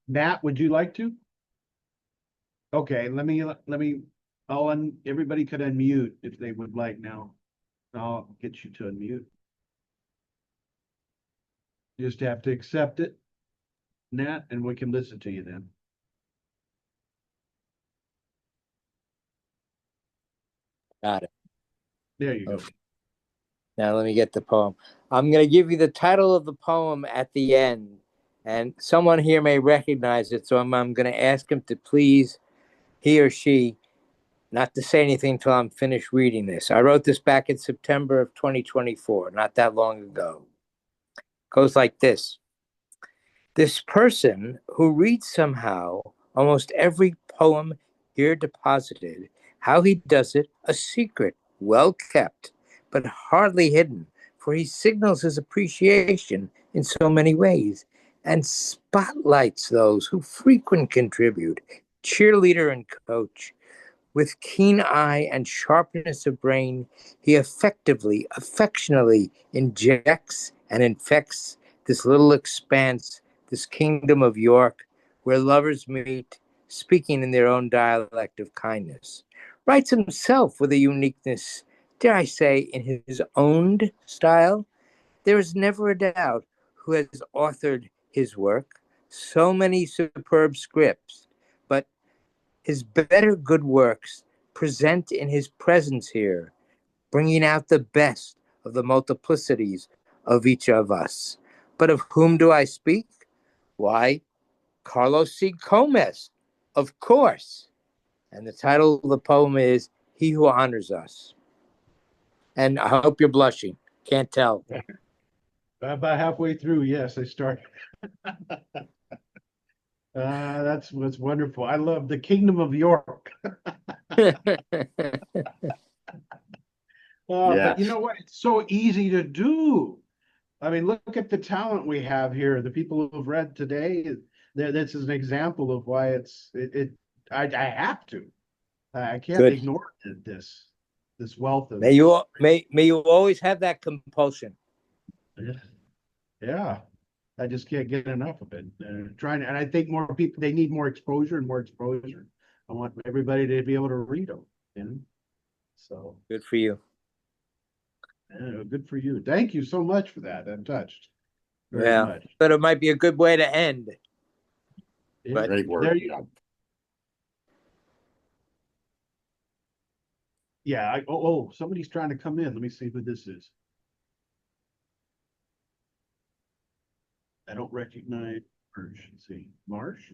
Nat, would you like to? Okay, everybody could unmute if they would like now. I'll get you to unmute. You just have to accept it, Nat, and we can listen to you then.
Got it.
There you go.
Okay. Now let me get the poem. I'm going to give you the title of the poem at the end, and someone here may recognize it, so I'm going to ask him to please, he or she, not to say anything until I'm finished reading this. I wrote this back in September of 2024, not that long ago. It goes like this. This person who reads somehow almost every poem here deposited, how he does it, a secret, well kept, but hardly hidden, for he signals his appreciation in so many ways and spotlights those who frequent contribute, cheerleader and coach. With keen eye and sharpness of brain, he effectively, affectionately injects and infects this little expanse, this kingdom of York, where lovers meet, speaking in their own dialect of kindness. Writes himself with a uniqueness, dare I say, in his own style. There is never a doubt who has authored his work. So many superb scripts, but his better good works present in his presence here, bringing out the best of the multiplicities of each of us. But of whom do I speak? Why, Carlos C. Gomez, of course. And the title of the poem is He Who Honors Us. And I hope you're blushing. Can't tell.
About halfway through, yes, I started. That's what's wonderful. I love the Kingdom of York. But you know what? It's so easy to do. I mean, look at the talent we have here. The people who have read today, this is an example of why I have to. I can't
Good.
ignore this wealth of.
May you always have that compulsion.
Yeah. I just can't get enough of it. And I think more people, they need more exposure and more exposure. I want everybody to be able to read them. You know? So
good for you.
Good for you. Thank you so much for that. I'm touched very much.
But it might be a good way to end.
Yeah,
but
great work.
There you go. Yeah. Somebody's trying to come in. Let me see who this is. I don't recognize Marsh. Let's see. Marsh?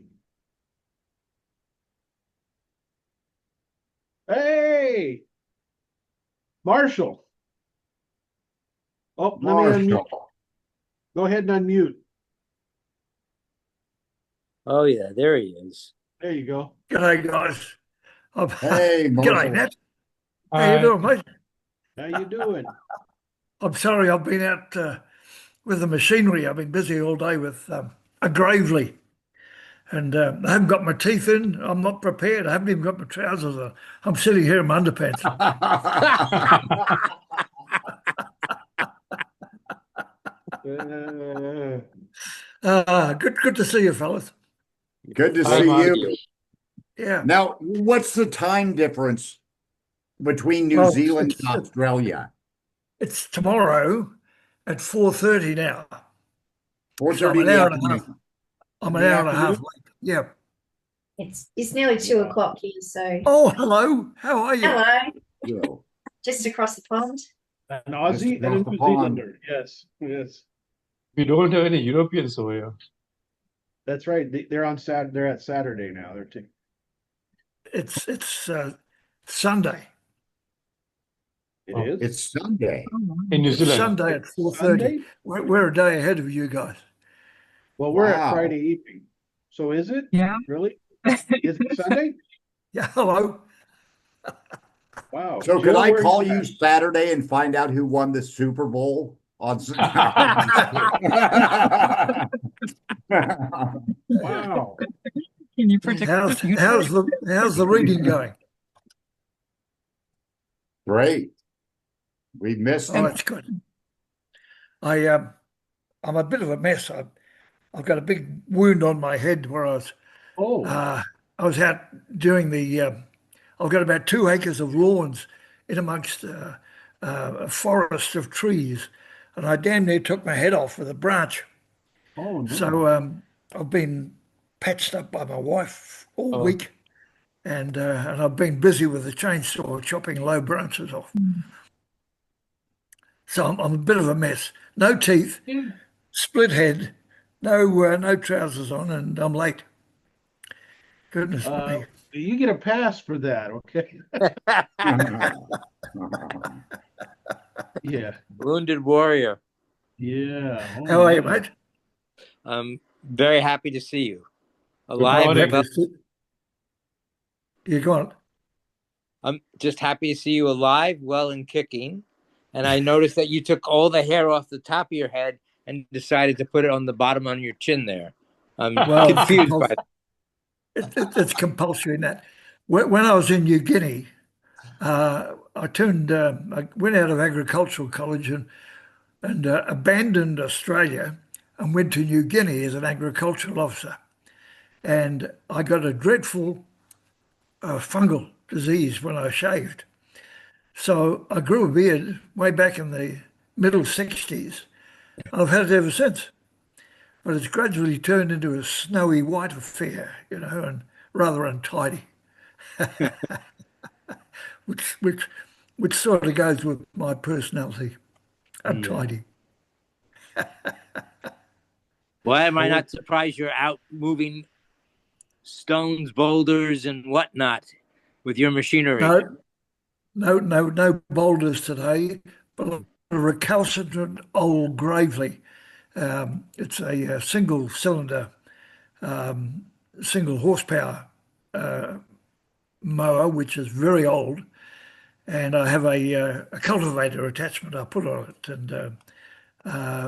Hey! Marshall. Oh, let me unmute. Go ahead and unmute.
Oh, yeah, there he is.
There you go.
G'day, guys.
Hey, Marshall.
G'day, Nat. How you doing, mate?
How you doing?
I'm sorry, I've been out with the machinery. I've been busy all day with a Gravely. And I haven't got my teeth in. I'm not prepared. I haven't even got my trousers on. I'm sitting here in my underpants. Good to see you, fellas.
Good to see you.
Yeah.
Now, what's the time difference between New Zealand and Australia?
It's tomorrow at 4:30 now.
4:30 in the afternoon.
I'm an hour and a half late. Yeah.
It's nearly 2 o'clock here, so.
Oh, hello. How are you?
Hello. Just across the pond.
An Aussie and a New Zealander. Yes.
We don't have any Europeans over here.
That's right. They're on Saturday. They're at Saturday now.
It's Sunday.
It is.
It's Sunday
in New Zealand.
Sunday at 4:30. We're a day ahead of you guys.
Well, we're at Friday evening. So is it?
Yeah.
Really? Is it Sunday?
Yeah. Hello.
Wow.
So could I call you Saturday and find out who won the Super Bowl? On
Wow.
Can you predict the
How's
future?
how's the reading going?
Great. We missed
Oh,
you.
it's good. I'm a bit of a mess. I've got a big wound on my head where
Oh,
I was out doing the. I've got about 2 acres of lawns in amongst a forest of trees, and I damn near took my head off with a branch.
oh no.
So I've been patched up by my wife all
Oh.
week, and I've been busy with the chainsaw chopping low branches off. So I'm a bit of a mess. No teeth, split head, no trousers on, and I'm late. Goodness me.
You get a pass for that, okay? Yeah.
Wounded warrior.
Yeah. Oh
How are you,
my.
mate?
I'm very happy to see you.
Good
Alive and
morning.
well.
You got
I'm just happy to see you alive, well and kicking. And I noticed that you took all the hair off the top of your head and decided to put it on the bottom on your chin there. I'm
well.
confused by that.
It's compulsory in that. When I was in New Guinea, I went out of agricultural college and abandoned Australia and went to New Guinea as an agricultural officer. And I got a dreadful fungal disease when I shaved. So I grew a beard way back in the middle 60s. I've had it ever since. But it's gradually turned into a snowy white affair, and rather untidy, which sort of goes with my personality, untidy.
Why am I not surprised you're out moving stones, boulders, and whatnot with your machinery?
No boulders today, but a recalcitrant old Gravely. It's a single cylinder, single horsepower mower, which is very old. And I have a cultivator attachment I put on it. And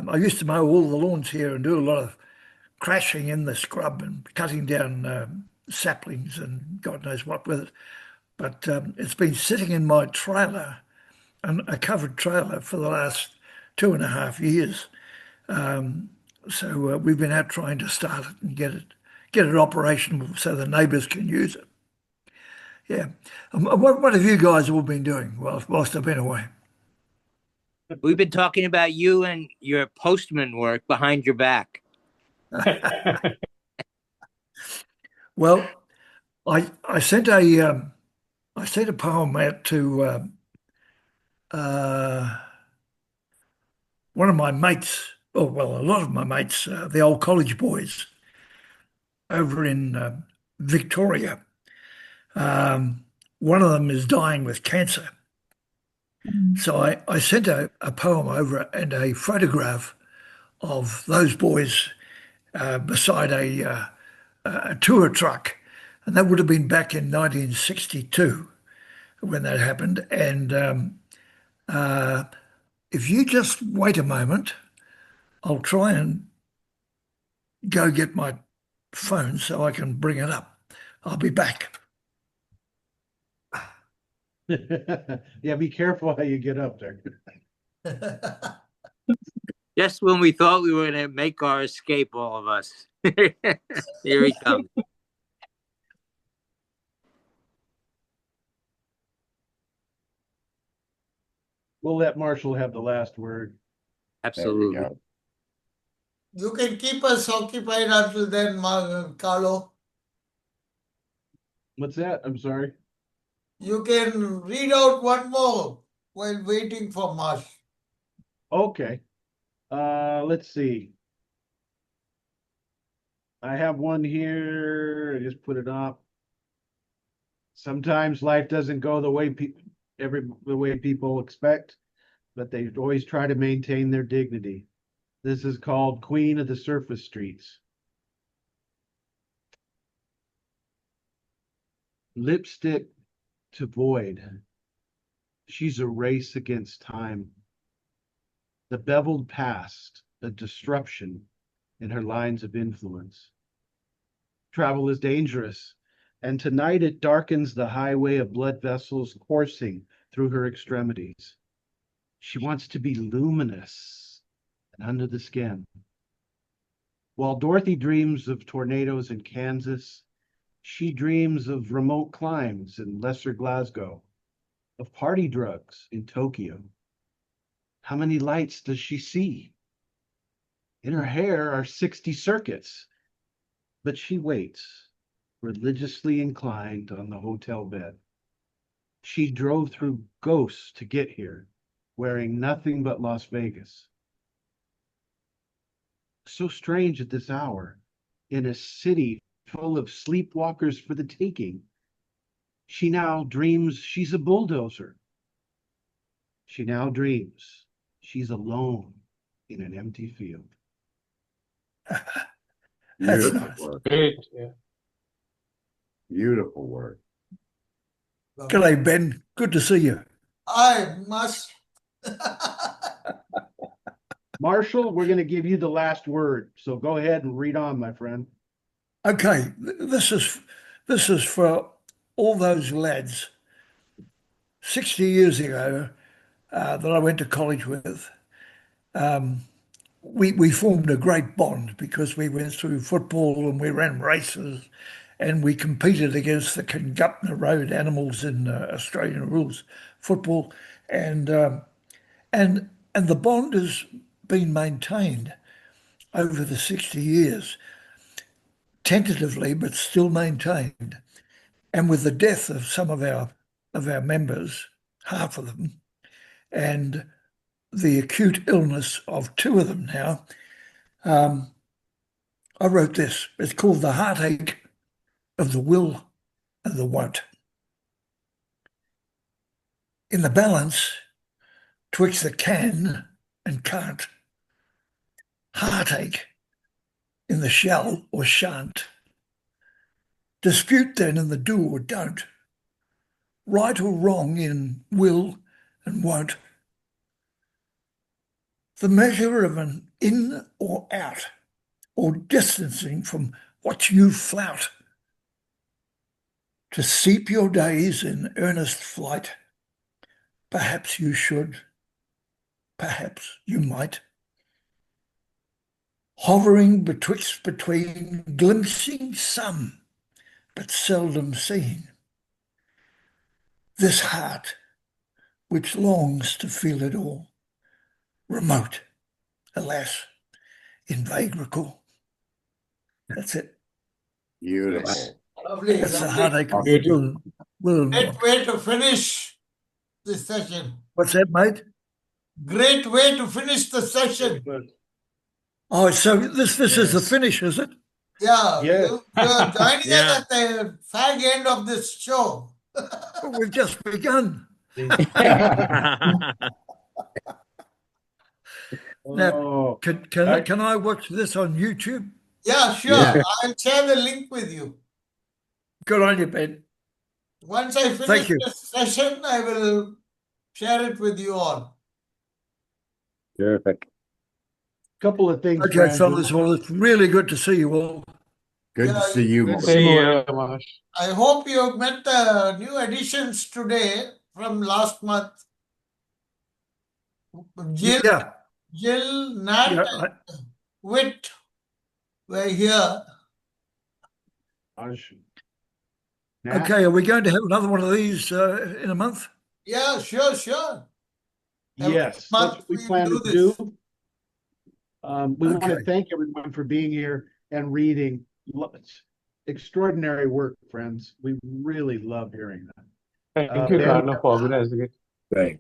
I used to mow all the lawns here and do a lot of crashing in the scrub and cutting down saplings and God knows what with it. But it's been sitting in my trailer, a covered trailer, for the last 2.5 years. So we've been out trying to start it and get it operational so the neighbours can use it. Yeah. What have you guys all been doing whilst I've been away?
We've been talking about you and your postman work behind your back.
Well, I sent a poem out to one of my mates. Oh well, a lot of my mates, the old college boys over in Victoria. One of them is dying with cancer. So I sent a poem over and a photograph of those boys beside a tour truck. And that would have been back in 1962 when that happened. And if you just wait a moment, I'll try and go get my phone so I can bring it up. I'll be back.
Yeah, be careful how you get up there.
Just when we thought we were going to make our escape, all of us. Here he comes.
We'll let Marshall have the last word.
Absolutely.
You can keep us occupied until then, Carlo.
What's that? I'm sorry.
You can read out one more while waiting for Marsh.
Okay. Let's see. I have one here. I just put it up. Sometimes life doesn't go the way people expect, but they always try to maintain their dignity. This is called Queen of the Surface Streets. Lipstick to void. She's a race against time. the beveled past, the disruption in her lines of influence. Travel is dangerous, and tonight it darkens the highway of blood vessels coursing through her extremities. She wants to be luminous and under the skin. While Dorothy dreams of tornadoes in Kansas, she dreams of remote climes in lesser Glasgow, of party drugs in Tokyo. How many lights does she see? In her hair are 60 circuits, but she waits, religiously inclined on the hotel bed. She drove through ghosts to get here, wearing nothing but Las Vegas. So strange at this hour, in a city full of sleepwalkers for the taking. She now dreams she's a bulldozer. She now dreams she's alone in an empty field.
That's
Beautiful
nice.
work.
Great. Yeah.
Beautiful work.
G'day, Ben. Good to see you.
I must.
Marshall, we're going to give you the last word. So go ahead and read on, my friend.
Okay, this is for all those lads 60 years ago that I went to college with. We formed a great bond because we went through football and we ran races and we competed against the Congupna Road animals in Australian rules football, and the bond has been maintained over the 60 years, tentatively, but still maintained. And with the death of some of our members, half of them, and the acute illness of two of them now, I wrote this. It's called The Heartache of the Will and the Won't. In the balance twixt the can and can't, heartache in the shall or shan't, dispute then in the do or don't, right or wrong in will and won't. The measure of an in or out, or distancing from what you flout, to seep your days in earnest flight. Perhaps you should, perhaps you might. Hovering betwixt between, glimpsing some, but seldom seen. This heart, which longs to feel it all, remote, alas, in vague recall. That's it.
Beautiful.
Lovely,
That's the
lovely.
heartache of
Beautiful.
will and
Great
want.
way to finish this session.
What's that, mate?
Great way to finish the session.
Oh, so this is the
Yes.
finish, is it?
Yeah,
Yes.
you're joining
Yeah.
us at the fag end of this show.
Well, we've just begun. Now,
Oh,
can I watch this on YouTube?
Yeah, sure.
Yeah.
I'll share the link with you.
Good on you, Ben.
Once I
Thank
finish
you.
this session, I will share it with you all.
Terrific.
couple of things,
Okay,
friends.
fellas. Well, it's really good to see you all.
Good
Yeah,
to see you,
Good
Mark.
to
Same
see
over
you.
here, Marsh.
I hope you met the new additions today from last month. Jill,
Yeah,
Nat,
yeah.
and Wit were here.
Nat?
Okay, are we going to have another one of these in a month?
Yeah, sure. Every
Yes, that's
month
what we
we
plan to
do
do.
this.
We want to
Okay.
thank everyone for being here and reading. It's extraordinary work, friends. We really love hearing that.
Thank you,
Ben,
Carlo, for organizing it.
Thank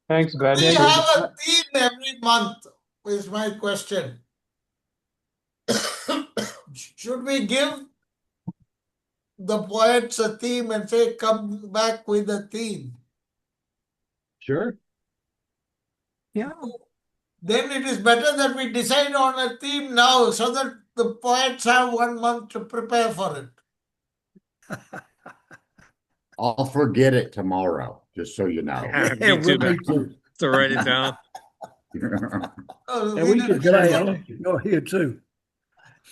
Thanks, Ben.
We
Ben,
have a theme every month, is my question. Should we give the poets a theme and say, come back with a theme?
Sure.
Yeah.
Then it is better that we decide on a theme now so that the poets have 1 month to prepare for it.
I'll forget it tomorrow, just so you know.
Yeah,
Me too,
me
man.
too.
To write it down.
Oh,
And we could
G'day,
send it
Alan.
to you.
You're here too.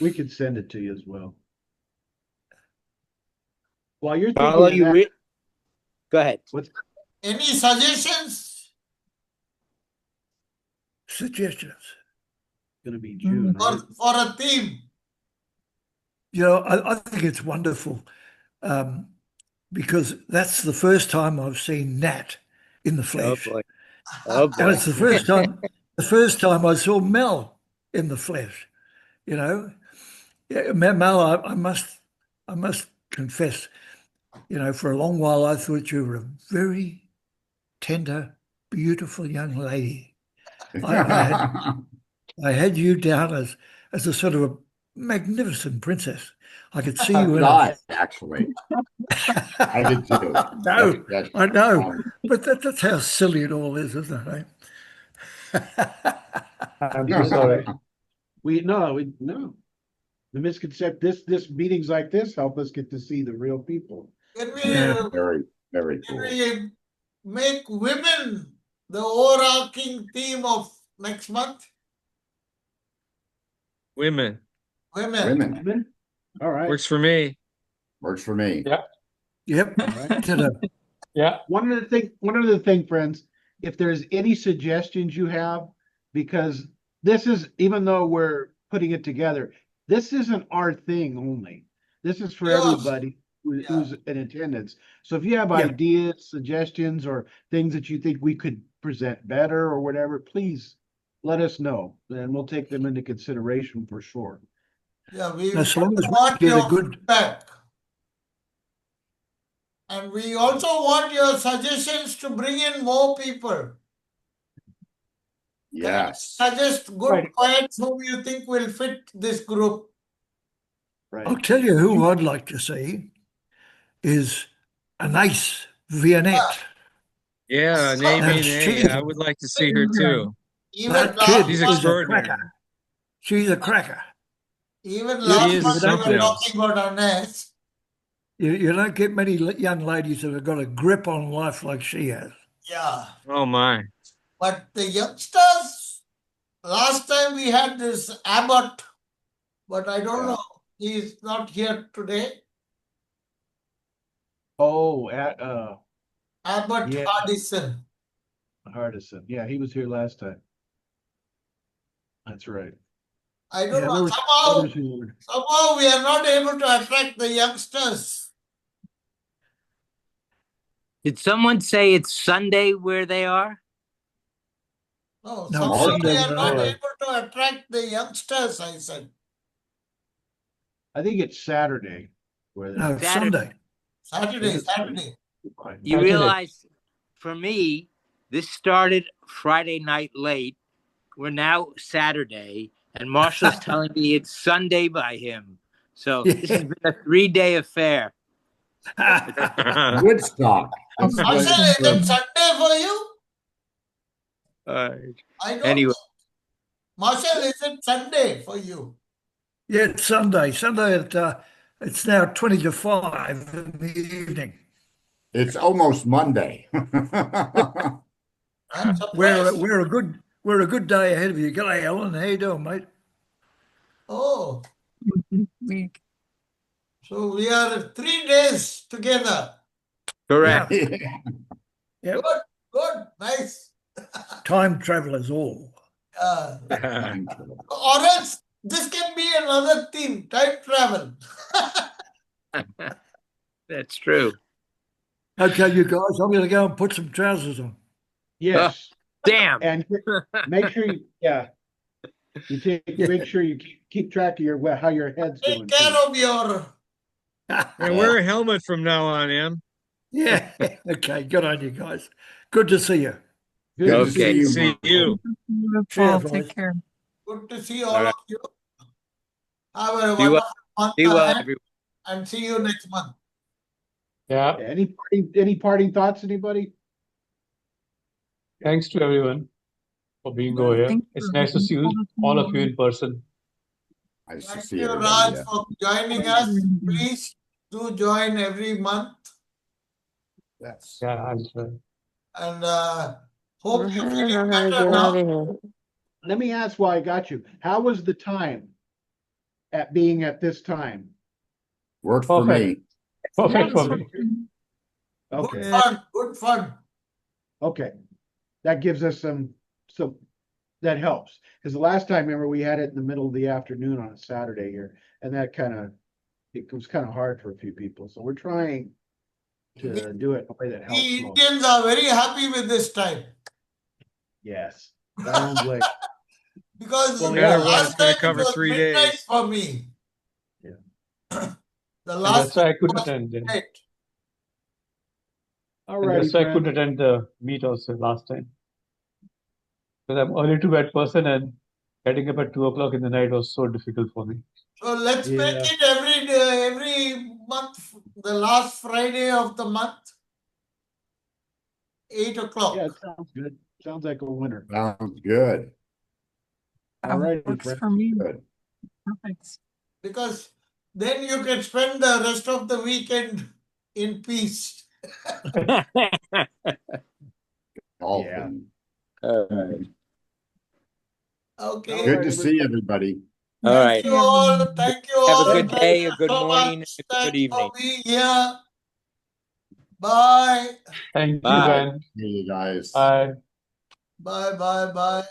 We could send it to you as well. While you're
Follow
thinking of that,
Go ahead.
what's
any suggestions
Suggestions.
going to be June, right?
for a theme?
You know, I think it's wonderful because that's the first time I've seen Nat in the
Oh
flesh.
boy. Oh
And
boy.
it's the first time I saw Mel in the flesh, you know. Yeah, Mel, I must confess, you know, for a long while I thought you were a very tender, beautiful young lady. I had you down as a sort of a magnificent princess. I could see you in a
actually. I did too.
No,
That's
I know, but that's how silly it all is, isn't it?
I'm so sorry.
No. The misconception, this meetings like this help us get to see the real people.
Can we,
Yeah.
Very, very
can
cool.
we make women the overarching theme of next month?
Women.
Women.
Women.
Women? All right.
Works for me.
Works for me.
Yeah.
Yep.
All right.
Yeah.
One other thing, friends, if there's any suggestions you have, because this is, even though we're putting it together, this isn't our thing only. This is for
Yes.
everybody who's in attendance. So if you have ideas, suggestions, or things that you think we could present better or whatever, please let us know. And we'll take them into consideration for sure.
Yeah, we
As long as we
want
get a
your
good
feedback. And we also want your suggestions to bring in more people.
Yes.
Suggest good poets whom you think will fit this group.
Right.
I'll tell you who I'd like to see is a nice Vianette.
Yeah, nay,
Now,
nay. I would like to see her too.
Even
that
last
kid
She's
month,
is a
extraordinary.
cracker. She's a cracker.
even
She
last
is
month we were
something else.
talking about Ernest.
You don't get many young ladies that have got a grip on life like she has.
Yeah.
Oh my.
But the youngsters, last time we had this Abbott, but I don't know. He's not here today.
Oh,
Abbott
yeah.
Hardison.
Hardison. Yeah, he was here last time. That's right.
I don't
Yeah,
know.
there were others who were.
Somehow we are not able to attract the youngsters.
Did someone say it's Sunday where they are?
No,
No,
somehow
Sunday
we are
where
not
I am.
able to attract the youngsters, I said.
I think it's Saturday.
No, it's
Saturday.
Sunday.
Saturday.
You realize, for me, this started Friday night late. We're now Saturday, and Marshall's telling me it's Sunday by him. So this has been a 3-day affair.
Woodstock.
Marshall, is it Sunday for you? I don't
Anyway.
know. Marshall, is it Sunday for you?
Yeah, it's Sunday. Sunday at it's now 20 to 5 in the evening.
It's almost Monday.
We're a good day ahead of you. G'day, Alan. How you doing, mate?
Oh,
Week.
so we are 3 days together.
Correct.
Yep.
Good, nice.
Time travelers all.
Or else this can be another theme, time travel.
That's true.
Okay, you guys, I'm going to go and put some trousers on.
Yes.
Damn.
And make sure make sure you keep track of how your head's doing.
Take care of your.
And wear a helmet from now on, Em.
Yeah. Okay, good on you guys. Good to see you.
Good
to see you.
See you.
Cheers,
Take care.
Good to see all of you. Have a
Be well,
wonderful month
be well,
ahead,
everyone.
and see you next month.
Yeah.
Any parting thoughts, anybody?
Thanks to everyone for being over here. It's nice to see all of you in person.
Nice to
Thank
see
you,
everybody.
Raj,
Yeah.
for joining us. Please do join every month.
Yes.
Yeah, I'm sure.
And Hope
I
you're
don't
feeling
know how to
better
get out
now.
of here.
Let me ask why I got you. How was the time at being at this time?
Worked for
Perfect.
me.
Perfect for
That's
me.
Good
Okay,
fun. Good fun.
okay. That gives us some, that helps. Because the last time, remember, we had it in the middle of the afternoon on a Saturday here, and that it was kind of hard for a few people. So we're trying to do it in a way that helps
We
most.
Indians are very happy with this time.
Yes, I don't blame.
Because
Well,
the
No matter
yeah,
what,
last
it's going
time
to
it
cover
was
3 days.
midnight for me.
Yeah.
The
And
last
that's why I
time
couldn't
was
attend.
midnight.
all
And
righty,
that's why I couldn't
friend.
attend the meet also last time. Because I'm early to bed person and getting up at 2 o'clock in the night was so difficult for me.
So let's make
Yeah,
it every day, every month, the last Friday of the month, 8
yeah,
o'clock.
it sounds good. Sounds like a winner.
Sounds good.
All
That
righty,
works
friend.
for me.
Good.
Perfect.
Because then you can spend the rest of the weekend in peace.
Golfing.
All right.
Okay.
All
Good
right,
to see everybody.
All
Thank
right.
you all. Thank you
Have a
all.
good
Thank
day,
you
a good
so
morning, and
much.
a good
Thanks
evening.
for being here. Bye.
Thank you,
Bye.
Ben.
See you guys.
Bye.
Bye, bye, bye.